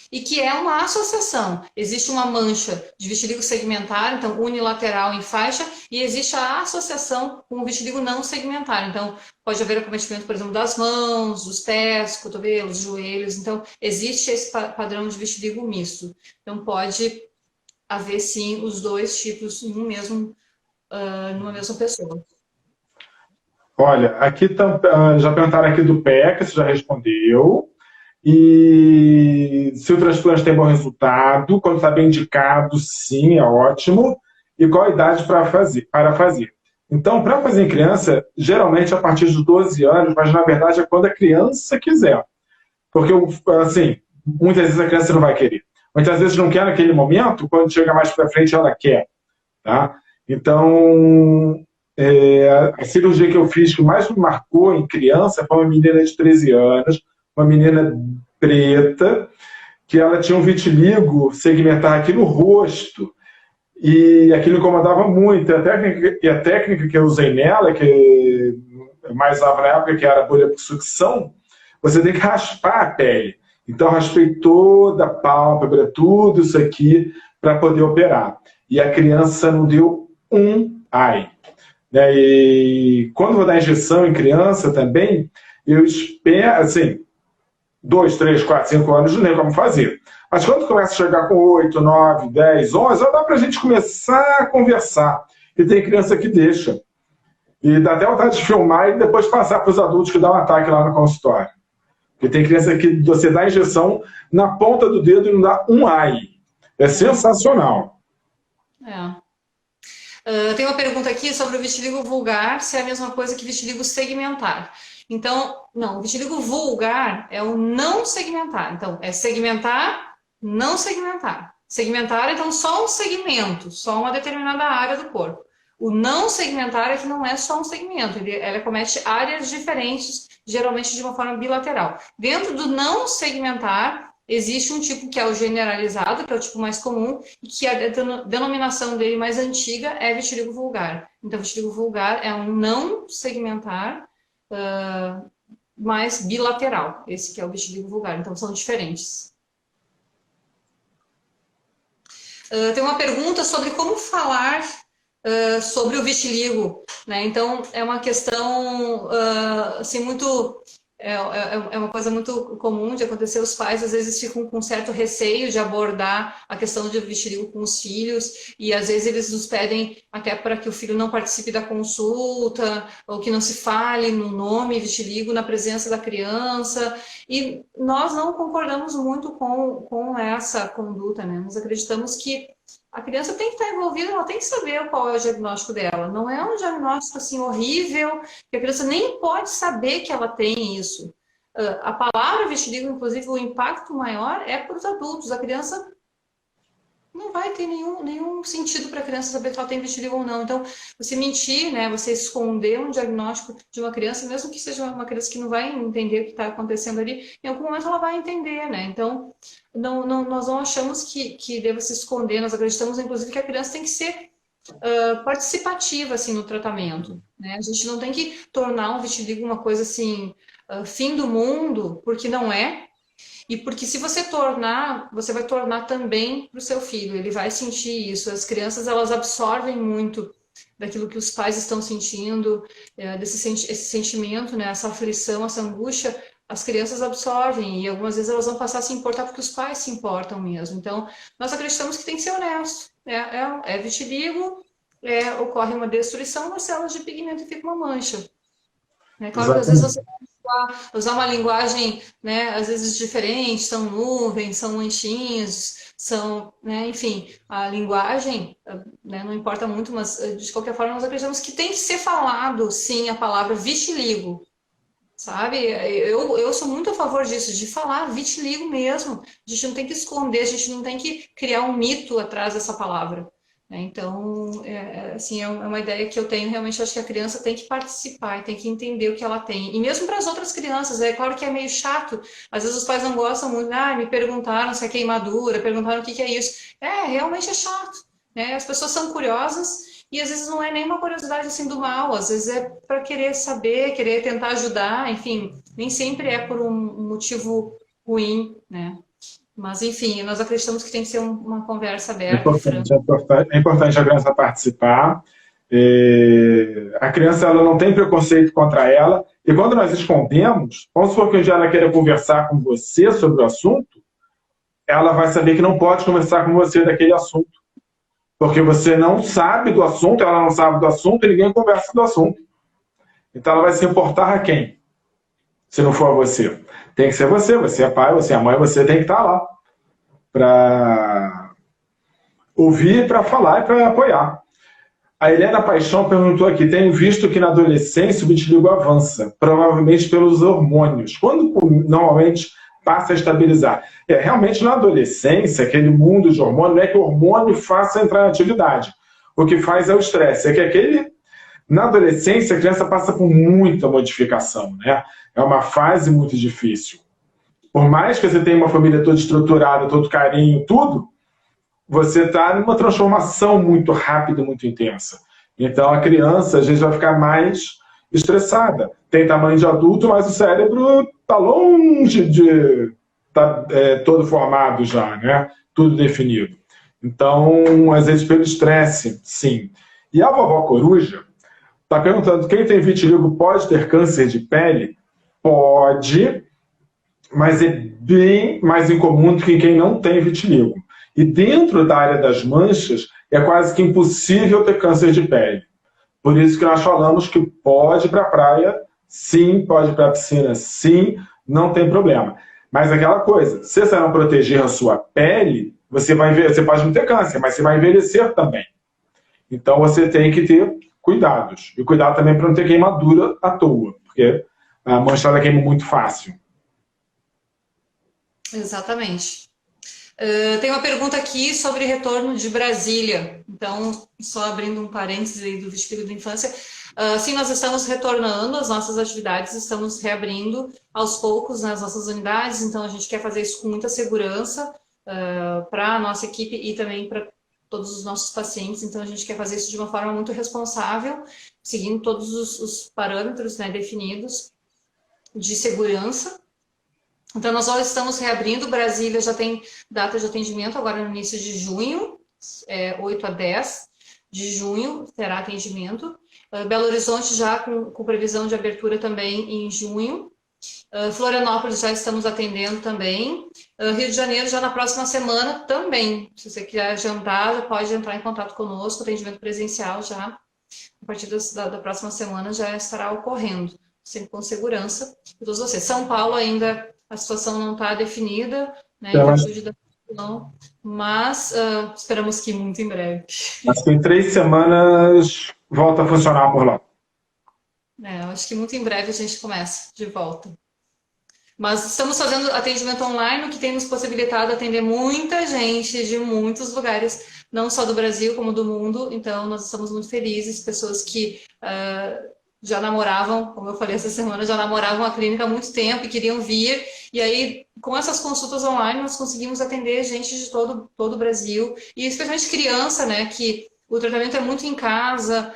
e que é uma associação. Existe uma mancha de vitiligo segmentar, então unilateral em faixa, e existe a associação com o vitiligo não segmentar. Então, pode haver acometimento, por exemplo, das mãos, dos pés, cotovelos, joelhos. Então, existe esse padrão de vitiligo misto. Então, pode haver, sim, os dois tipos em numa mesma pessoa. Olha, aqui já perguntaram aqui do pé, que você já respondeu. E se o transplante tem bom resultado, quando está bem indicado, sim, é ótimo. E qual a idade para fazer? Então, para fazer em criança, geralmente a partir dos 12 anos, mas na verdade é quando a criança quiser. Porque, assim, muitas vezes a criança não vai querer. Muitas vezes não quer naquele momento, quando chega mais para frente ela quer. Tá? Então, a cirurgia que eu fiz que mais me marcou em criança foi uma menina de 13 anos, uma menina preta, que ela tinha um vitiligo segmentar aqui no rosto, e aquilo incomodava muito. A técnica que eu usei nela, que eu mais usava na época, que era a bolha por sucção, você tem que raspar a pele. Então, eu raspei toda a pálpebra, tudo isso aqui, para poder operar. E a criança não deu um ai. Né? E quando vou dar injeção em criança também, eu espero, assim, 2, 3, 4, 5 anos, não nem como fazer. Mas quando começa a chegar com 8, 9, 10, 11, dá para a gente começar a conversar. E tem criança que deixa. E dá até vontade de filmar e depois passar para os adultos que dão um ataque lá no consultório. Porque tem criança que você dá injeção na ponta do dedo e não dá um ai. É sensacional. Tem uma pergunta aqui sobre o vitiligo vulgar, se é a mesma coisa que vitiligo segmentar. Então, não, o vitiligo vulgar é o não segmentar. Então, é segmentar, não segmentar. Segmentar, então, só um segmento, só uma determinada área do corpo. O não segmentar é que não é só um segmento, ele acomete áreas diferentes, geralmente de uma forma bilateral. Dentro do não segmentar, existe um tipo que é o generalizado, que é o tipo mais comum, e que a denominação dele mais antiga é vitiligo vulgar. Então, vitiligo vulgar é um não segmentar, mais bilateral. Esse que é o vitiligo vulgar. Então, são diferentes. Tem uma pergunta sobre como falar sobre o vitiligo, né? Então, é uma questão assim, muito é uma coisa muito comum de acontecer. Os pais às vezes ficam com certo receio de abordar a questão de vitiligo com os filhos, e às vezes eles nos pedem até para que o filho não participe da consulta, ou que não se fale no nome vitiligo na presença da criança, e nós não concordamos muito com essa conduta, né? Nós acreditamos que a criança tem que estar envolvida, ela tem que saber qual é o diagnóstico dela. Não é um diagnóstico assim horrível, que a criança nem pode saber que ela tem isso. A palavra vitiligo, inclusive, o impacto maior é para os adultos. A criança não vai ter nenhum sentido para a criança saber se ela tem vitiligo ou não. Então, você mentir, né, você esconder um diagnóstico de uma criança, mesmo que seja uma criança que não vai entender o que está acontecendo ali, em algum momento ela vai entender, né? Então, nós não achamos que deva se esconder, nós acreditamos, inclusive, que a criança tem que ser participativa, assim, no tratamento, né? A gente não tem que tornar um vitiligo uma coisa, assim, fim do mundo, porque não é. E porque se você tornar, você vai tornar também para o seu filho, ele vai sentir isso. As crianças, elas absorvem muito daquilo que os pais estão sentindo, esse sentimento, né, essa aflição, essa angústia, as crianças absorvem, e algumas vezes elas vão passar a se importar porque os pais se importam mesmo. Então, nós acreditamos que tem que ser honesto. É vitiligo, ocorre uma destruição das células de pigmento e fica uma mancha. Claro que às vezes você usar uma linguagem, né, às vezes diferente, são nuvens, são manchinhos, são, né, enfim, a linguagem, né, não importa muito, mas de qualquer forma nós acreditamos que tem que ser falado, sim, a palavra vitiligo, sabe? Eu sou muito a favor disso, de falar vitiligo mesmo, a gente não tem que esconder, a gente não tem que criar um mito atrás dessa palavra. Então, assim, é uma ideia que eu tenho, realmente acho que a criança tem que participar e tem que entender o que ela tem. E mesmo para as outras crianças, é claro que é meio chato, às vezes os pais não gostam muito, me perguntaram se é queimadura, perguntaram o que é isso. Realmente é chato, né? As pessoas são curiosas e às vezes não é nenhuma curiosidade assim do mal, às vezes é para querer saber, querer tentar ajudar, enfim, nem sempre é por um motivo ruim, né? Mas, enfim, nós acreditamos que tem que ser uma conversa aberta e franca. É importante a criança participar. A criança ela não tem preconceito contra ela. E quando nós escondemos, vamos supor que um dia ela queira conversar com você sobre o assunto, ela vai saber que não pode conversar com você daquele assunto. Porque você não sabe do assunto, ela não sabe do assunto e ninguém conversa do assunto. Então ela vai se importar a quem? Se não for você. Tem que ser você. Você é pai, você é mãe, você tem que estar lá para ouvir, para falar e para apoiar. A Helena Paixão perguntou aqui, tenho visto que na adolescência o vitiligo avança, provavelmente pelos hormônios. Quando normalmente passa a estabilizar? Realmente na adolescência, aquele mundo de hormônio, não é que o hormônio faça entrar em atividade. O que faz é o estresse. É que na adolescência a criança passa por muita modificação, né? É uma fase muito difícil. Por mais que você tenha uma família toda estruturada, todo carinho, tudo, você está numa transformação muito rápida, muito intensa. Então, a criança, às vezes, vai ficar mais estressada. Tem tamanho de adulto, mas o cérebro está longe de estar todo formado já, né? Tudo definido. Então, às vezes, pelo estresse, sim. E a vovó Coruja está perguntando, quem tem vitiligo pode ter câncer de pele? Pode, mas é bem mais incomum do que quem não tem vitiligo. E dentro da área das manchas, é quase que impossível ter câncer de pele. Por isso que nós falamos que pode ir para a praia, sim, pode ir para a piscina, sim, não tem problema. Mas aquela coisa, se você não proteger a sua pele, você pode não ter câncer, mas você vai envelhecer também. Então você tem que ter cuidados. E cuidado também para não ter queimadura à toa, porque a mancha ela queima muito fácil. Exatamente. Tem uma pergunta aqui sobre retorno de Brasília. Então, só abrindo um parênteses aí do vitiligo da infância. Sim, nós estamos retornando às nossas atividades, estamos reabrindo aos poucos nas nossas unidades, então a gente quer fazer isso com muita segurança para a nossa equipe e também para todos os nossos pacientes. Então, a gente quer fazer isso de uma forma muito responsável, seguindo todos os parâmetros, né, definidos de segurança. Então, nós já estamos reabrindo. Brasília já tem data de atendimento agora no início de junho, 8 a 10 de junho terá atendimento. Belo Horizonte já com previsão de abertura também em junho. Florianópolis já estamos atendendo também. Rio de Janeiro já na próxima semana também. Se você quiser agendar, pode entrar em contato conosco, atendimento presencial já. A partir da próxima semana já estará ocorrendo, sempre com segurança de todos vocês. São Paulo ainda a situação não está definida, né, em virtude da situação, mas esperamos que muito em breve. Acho que em 3 semanas volta a funcionar por lá. Acho que muito em breve a gente começa de volta. Mas estamos fazendo atendimento online, o que tem nos possibilitado atender muita gente de muitos lugares, não só do Brasil, como do mundo. Então, nós estamos muito felizes, pessoas que já namoravam, como eu falei essa semana, já namoravam a clínica há muito tempo e queriam vir. E aí, com essas consultas online, nós conseguimos atender gente de todo o Brasil, e especialmente criança, né, que o tratamento é muito em casa,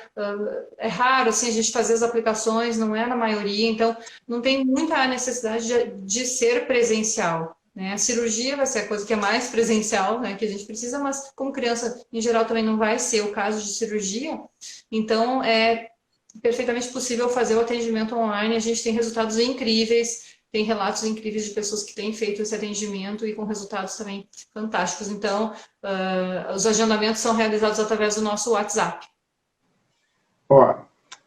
é raro assim, a gente fazer as aplicações, não é na maioria, então não tem muita necessidade de ser presencial. Né? A cirurgia vai ser a coisa que é mais presencial, né, que a gente precisa, mas como criança, em geral, também não vai ser o caso de cirurgia, então é perfeitamente possível fazer o atendimento online, a gente tem resultados incríveis, tem relatos incríveis de pessoas que têm feito esse atendimento e com resultados também fantásticos. Então, os agendamentos são realizados através do nosso WhatsApp. Ó,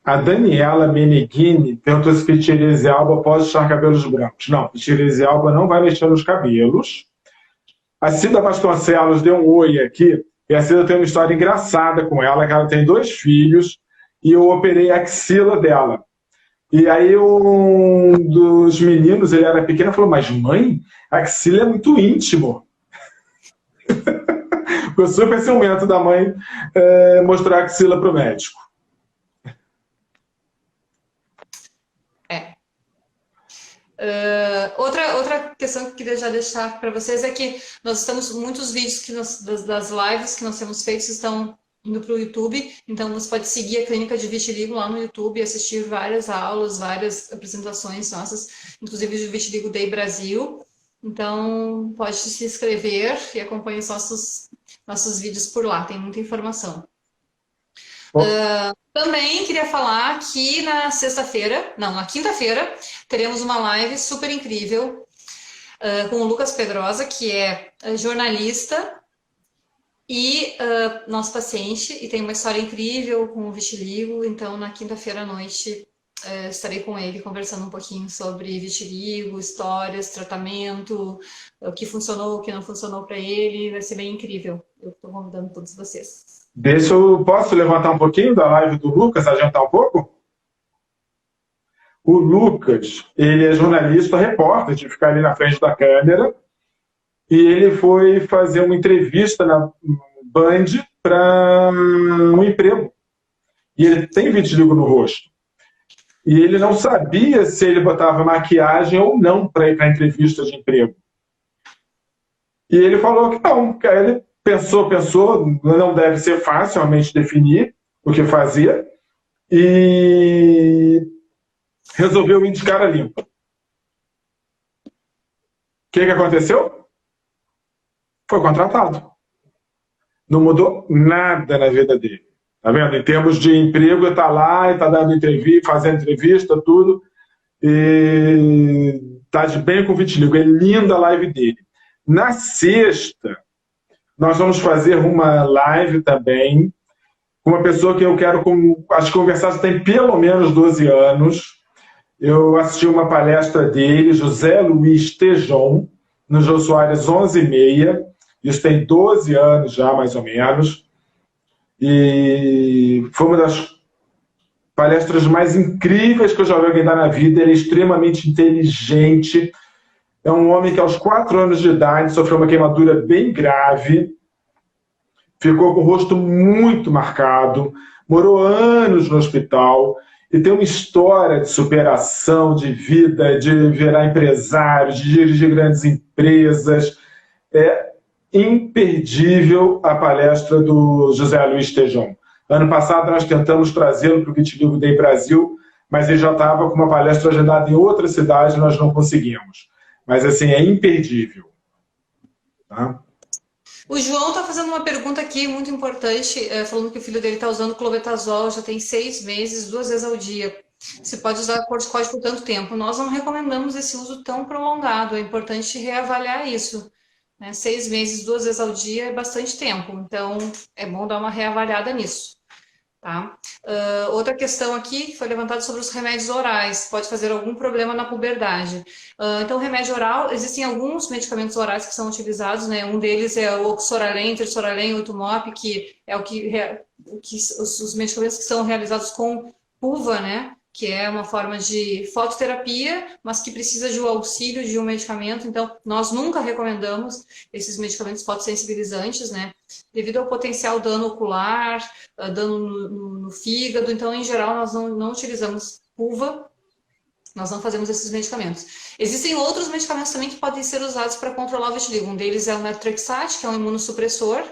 a Daniela Meneghini perguntou se Pityriase alba pode deixar cabelos brancos. Não, Pityriase alba não vai mexer nos cabelos. A Cida Vasconcelos deu um oi aqui, e a Cida tem uma história engraçada com ela, que ela tem 2 filhos, e eu operei a axila dela. E aí um dos meninos, ele era pequeno, falou, mas mãe, a axila é muito íntimo. Foi super ciumento da mãe mostrar a axila para o médico. Outra questão que eu queria já deixar para vocês é que nós estamos, muitos vídeos das lives que nós temos feitos estão indo para o YouTube, então você pode seguir a Clínica de Vitiligo lá no YouTube e assistir várias aulas, várias apresentações nossas, inclusive do Vitiligo Day Brasil. Então, pode se inscrever e acompanhe os nossos vídeos por lá, tem muita informação. Também queria falar que na quinta-feira, teremos uma live super incrível com o Lucas Pedrosa, que é jornalista e nosso paciente, e tem uma história incrível com o vitiligo. Então, na quinta-feira à noite, estarei com ele conversando um pouquinho sobre vitiligo, histórias, tratamento, o que funcionou, o que não funcionou para ele. Vai ser bem incrível. Eu estou convidando todos vocês. Posso levantar um pouquinho da live do Lucas, adiantar um pouco? O Lucas, ele é jornalista, repórter, de ficar ali na frente da câmera, e ele foi fazer uma entrevista na Band para um emprego. E ele tem vitiligo no rosto. E ele não sabia se ele botava maquiagem ou não para ir para a entrevista de emprego. E ele falou que não, que ele pensou, não deve ser fácil realmente definir o que fazia, e resolveu ir de cara limpa. O que aconteceu? Foi contratado. Não mudou nada na vida dele. Tá vendo? Em termos de emprego, ele está lá, está dando entrevista, fazendo entrevista, tudo, e está de bem com o vitiligo. É linda a live dele. Na sexta, nós vamos fazer uma live também com uma pessoa que eu quero acho que conversar, já tem pelo menos 12 anos. Eu assisti uma palestra dele, José Luiz Tejon, no Jô Soares 11h30. Isso tem 12 anos já, mais ou menos. E foi uma das palestras mais incríveis que eu já vi alguém dar na vida. Ele é extremamente inteligente. É um homem que aos 4 anos de idade sofreu uma queimadura bem grave, ficou com o rosto muito marcado, morou anos no hospital e tem uma história de superação, de vida, de virar empresário, de dirigir grandes empresas. É imperdível a palestra do José Luiz Tejon. Ano passado nós tentamos trazê-lo para o Vitiligo Day Brasil, mas ele já estava com uma palestra agendada em outra cidade e nós não conseguimos. Mas, assim, é imperdível. Tá? O João está fazendo uma pergunta aqui muito importante, falando que o filho dele está usando clobetasol, já tem 6 meses, 2 vezes ao dia. Você pode usar corticoide por tanto tempo. Nós não recomendamos esse uso tão prolongado, é importante reavaliar isso. Né? 6 meses, 2 vezes ao dia é bastante tempo, então é bom dar uma reavaliada nisso. Tá? Outra questão aqui que foi levantada sobre os remédios orais, pode fazer algum problema na puberdade. Então, remédio oral, existem alguns medicamentos orais que são utilizados, né? Um deles é o Oxoralem, Tersoralem, Oitumop, que é os medicamentos que são realizados com PUVA, né? Que é uma forma de fototerapia, mas que precisa de um auxílio de um medicamento. Então, nós nunca recomendamos esses medicamentos fotossensibilizantes, né? Devido ao potencial dano ocular, dano no fígado. Então, em geral, nós não utilizamos PUVA, nós não fazemos esses medicamentos. Existem outros medicamentos também que podem ser usados para controlar o vitiligo. Um deles é o Methotrexate, que é um imunossupressor,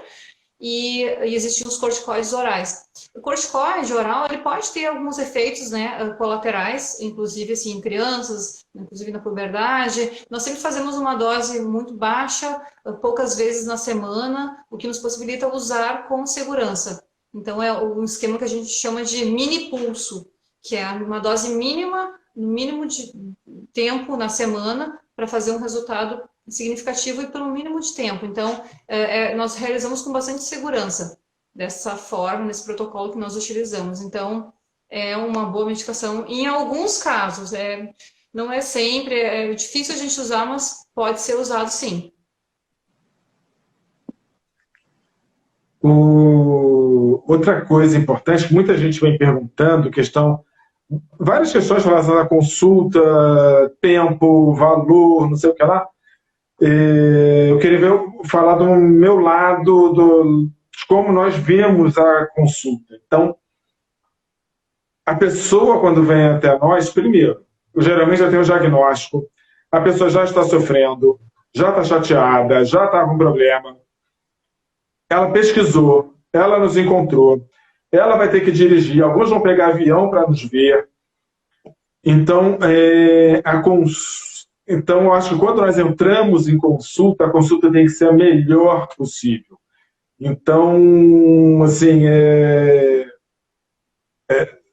e existem os corticoides orais. O corticoide oral ele pode ter alguns efeitos, né, colaterais, inclusive assim, em crianças, inclusive na puberdade. Nós sempre fazemos uma dose muito baixa, poucas vezes na semana, o que nos possibilita usar com segurança. Então é um esquema que a gente chama de mini pulso, que é uma dose mínima, no mínimo de tempo na semana, para fazer um resultado significativo e pelo mínimo de tempo. Então, nós realizamos com bastante segurança, dessa forma, nesse protocolo que nós utilizamos. Então, é uma boa medicação. Em alguns casos, não é sempre, é difícil a gente usar, mas pode ser usado sim. Outra coisa importante, que muita gente vem perguntando, várias questões relacionadas à consulta, tempo, valor, não sei o que lá. Eu queria falar do meu lado, de como nós vemos a consulta. Então, a pessoa, quando vem até nós, primeiro, geralmente já tem o diagnóstico, a pessoa já está sofrendo, já está chateada, já está com problema, ela pesquisou, ela nos encontrou, ela vai ter que dirigir, alguns vão pegar avião para nos ver. Então, Então, eu acho que quando nós entramos em consulta, a consulta tem que ser a melhor possível. Então, assim,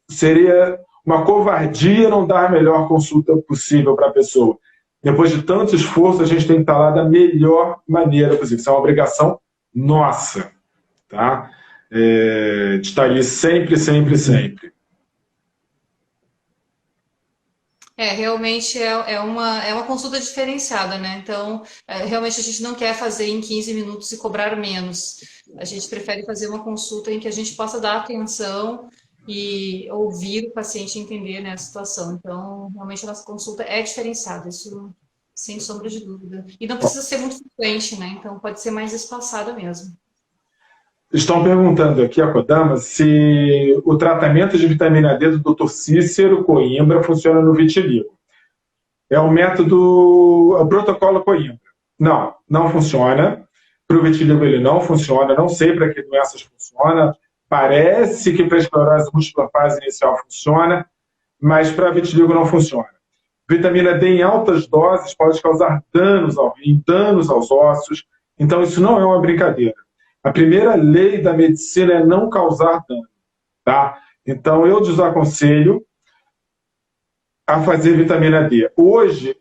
seria uma covardia não dar a melhor consulta possível para a pessoa. Depois de tanto esforço, a gente tem que estar lá da melhor maneira possível. Isso é uma obrigação nossa, tá? De estar ali sempre, sempre, sempre. Realmente é uma consulta diferenciada, né? Então, realmente a gente não quer fazer em 15 minutos e cobrar menos. A gente prefere fazer uma consulta em que a gente possa dar atenção e ouvir o paciente entender, né, a situação. Então, realmente a nossa consulta é diferenciada, isso sem sombra de dúvida. E não precisa ser muito frequente, né? Então, pode ser mais espaçada mesmo. Estão perguntando aqui a Kodama se o tratamento de vitamina D do Dr. Cícero Coimbra funciona no vitiligo. É o o protocolo Coimbra. Não funciona. Para o vitiligo ele não funciona. Não sei para que doenças funciona. Parece que para a esclerose múltipla fase inicial funciona, mas para vitiligo não funciona. Vitamina D em altas doses pode causar danos ao rim, danos aos ossos. Então isso não é uma brincadeira. A primeira lei da medicina é não causar dano, tá? Então, eu desaconselho a fazer vitamina D. Hoje,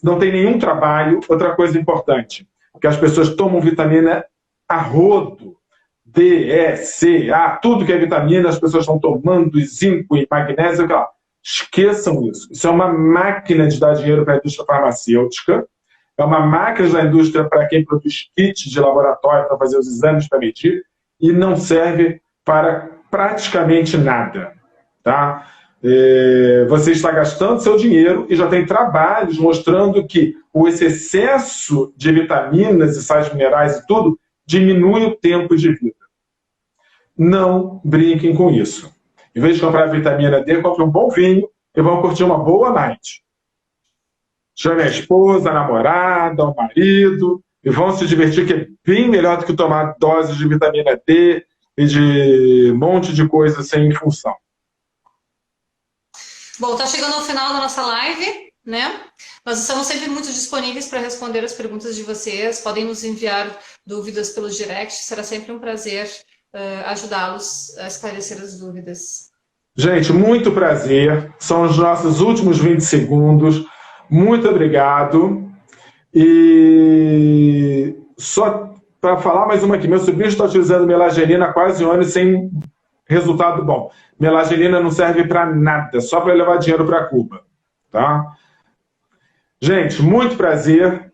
não tem nenhum trabalho. Outra coisa importante, que as pessoas tomam vitamina a rodo. D, E, C, A, tudo que é vitamina, as pessoas estão tomando zinco e magnésio. Esqueçam isso. Isso é uma máquina de dar dinheiro para a indústria farmacêutica. É uma máquina da indústria para quem produz kits de laboratório para fazer os exames para medir e não serve para praticamente nada. Tá? Você está gastando seu dinheiro e já tem trabalhos mostrando que esse excesso de vitaminas e sais minerais e tudo diminui o tempo de vida. Não brinquem com isso. Em vez de comprar vitamina D, compre um bom vinho e vão curtir uma boa night. Chame a esposa, a namorada, o marido, e vão se divertir, que é bem melhor do que tomar doses de vitamina D e de um monte de coisa sem função. Bom, tá chegando ao final da nossa live, né? Nós estamos sempre muito disponíveis para responder as perguntas de vocês. Podem nos enviar dúvidas pelo direct. Será sempre um prazer ajudá-los a esclarecer as dúvidas. Gente, muito prazer. São os nossos últimos 20 segundos. Muito obrigado. E só para falar mais uma aqui. Meu sobrinho está utilizando melagelina há quase um ano sem resultado bom. Melagelina não serve para nada, só para levar dinheiro para Cuba. Tá? Gente, muito prazer.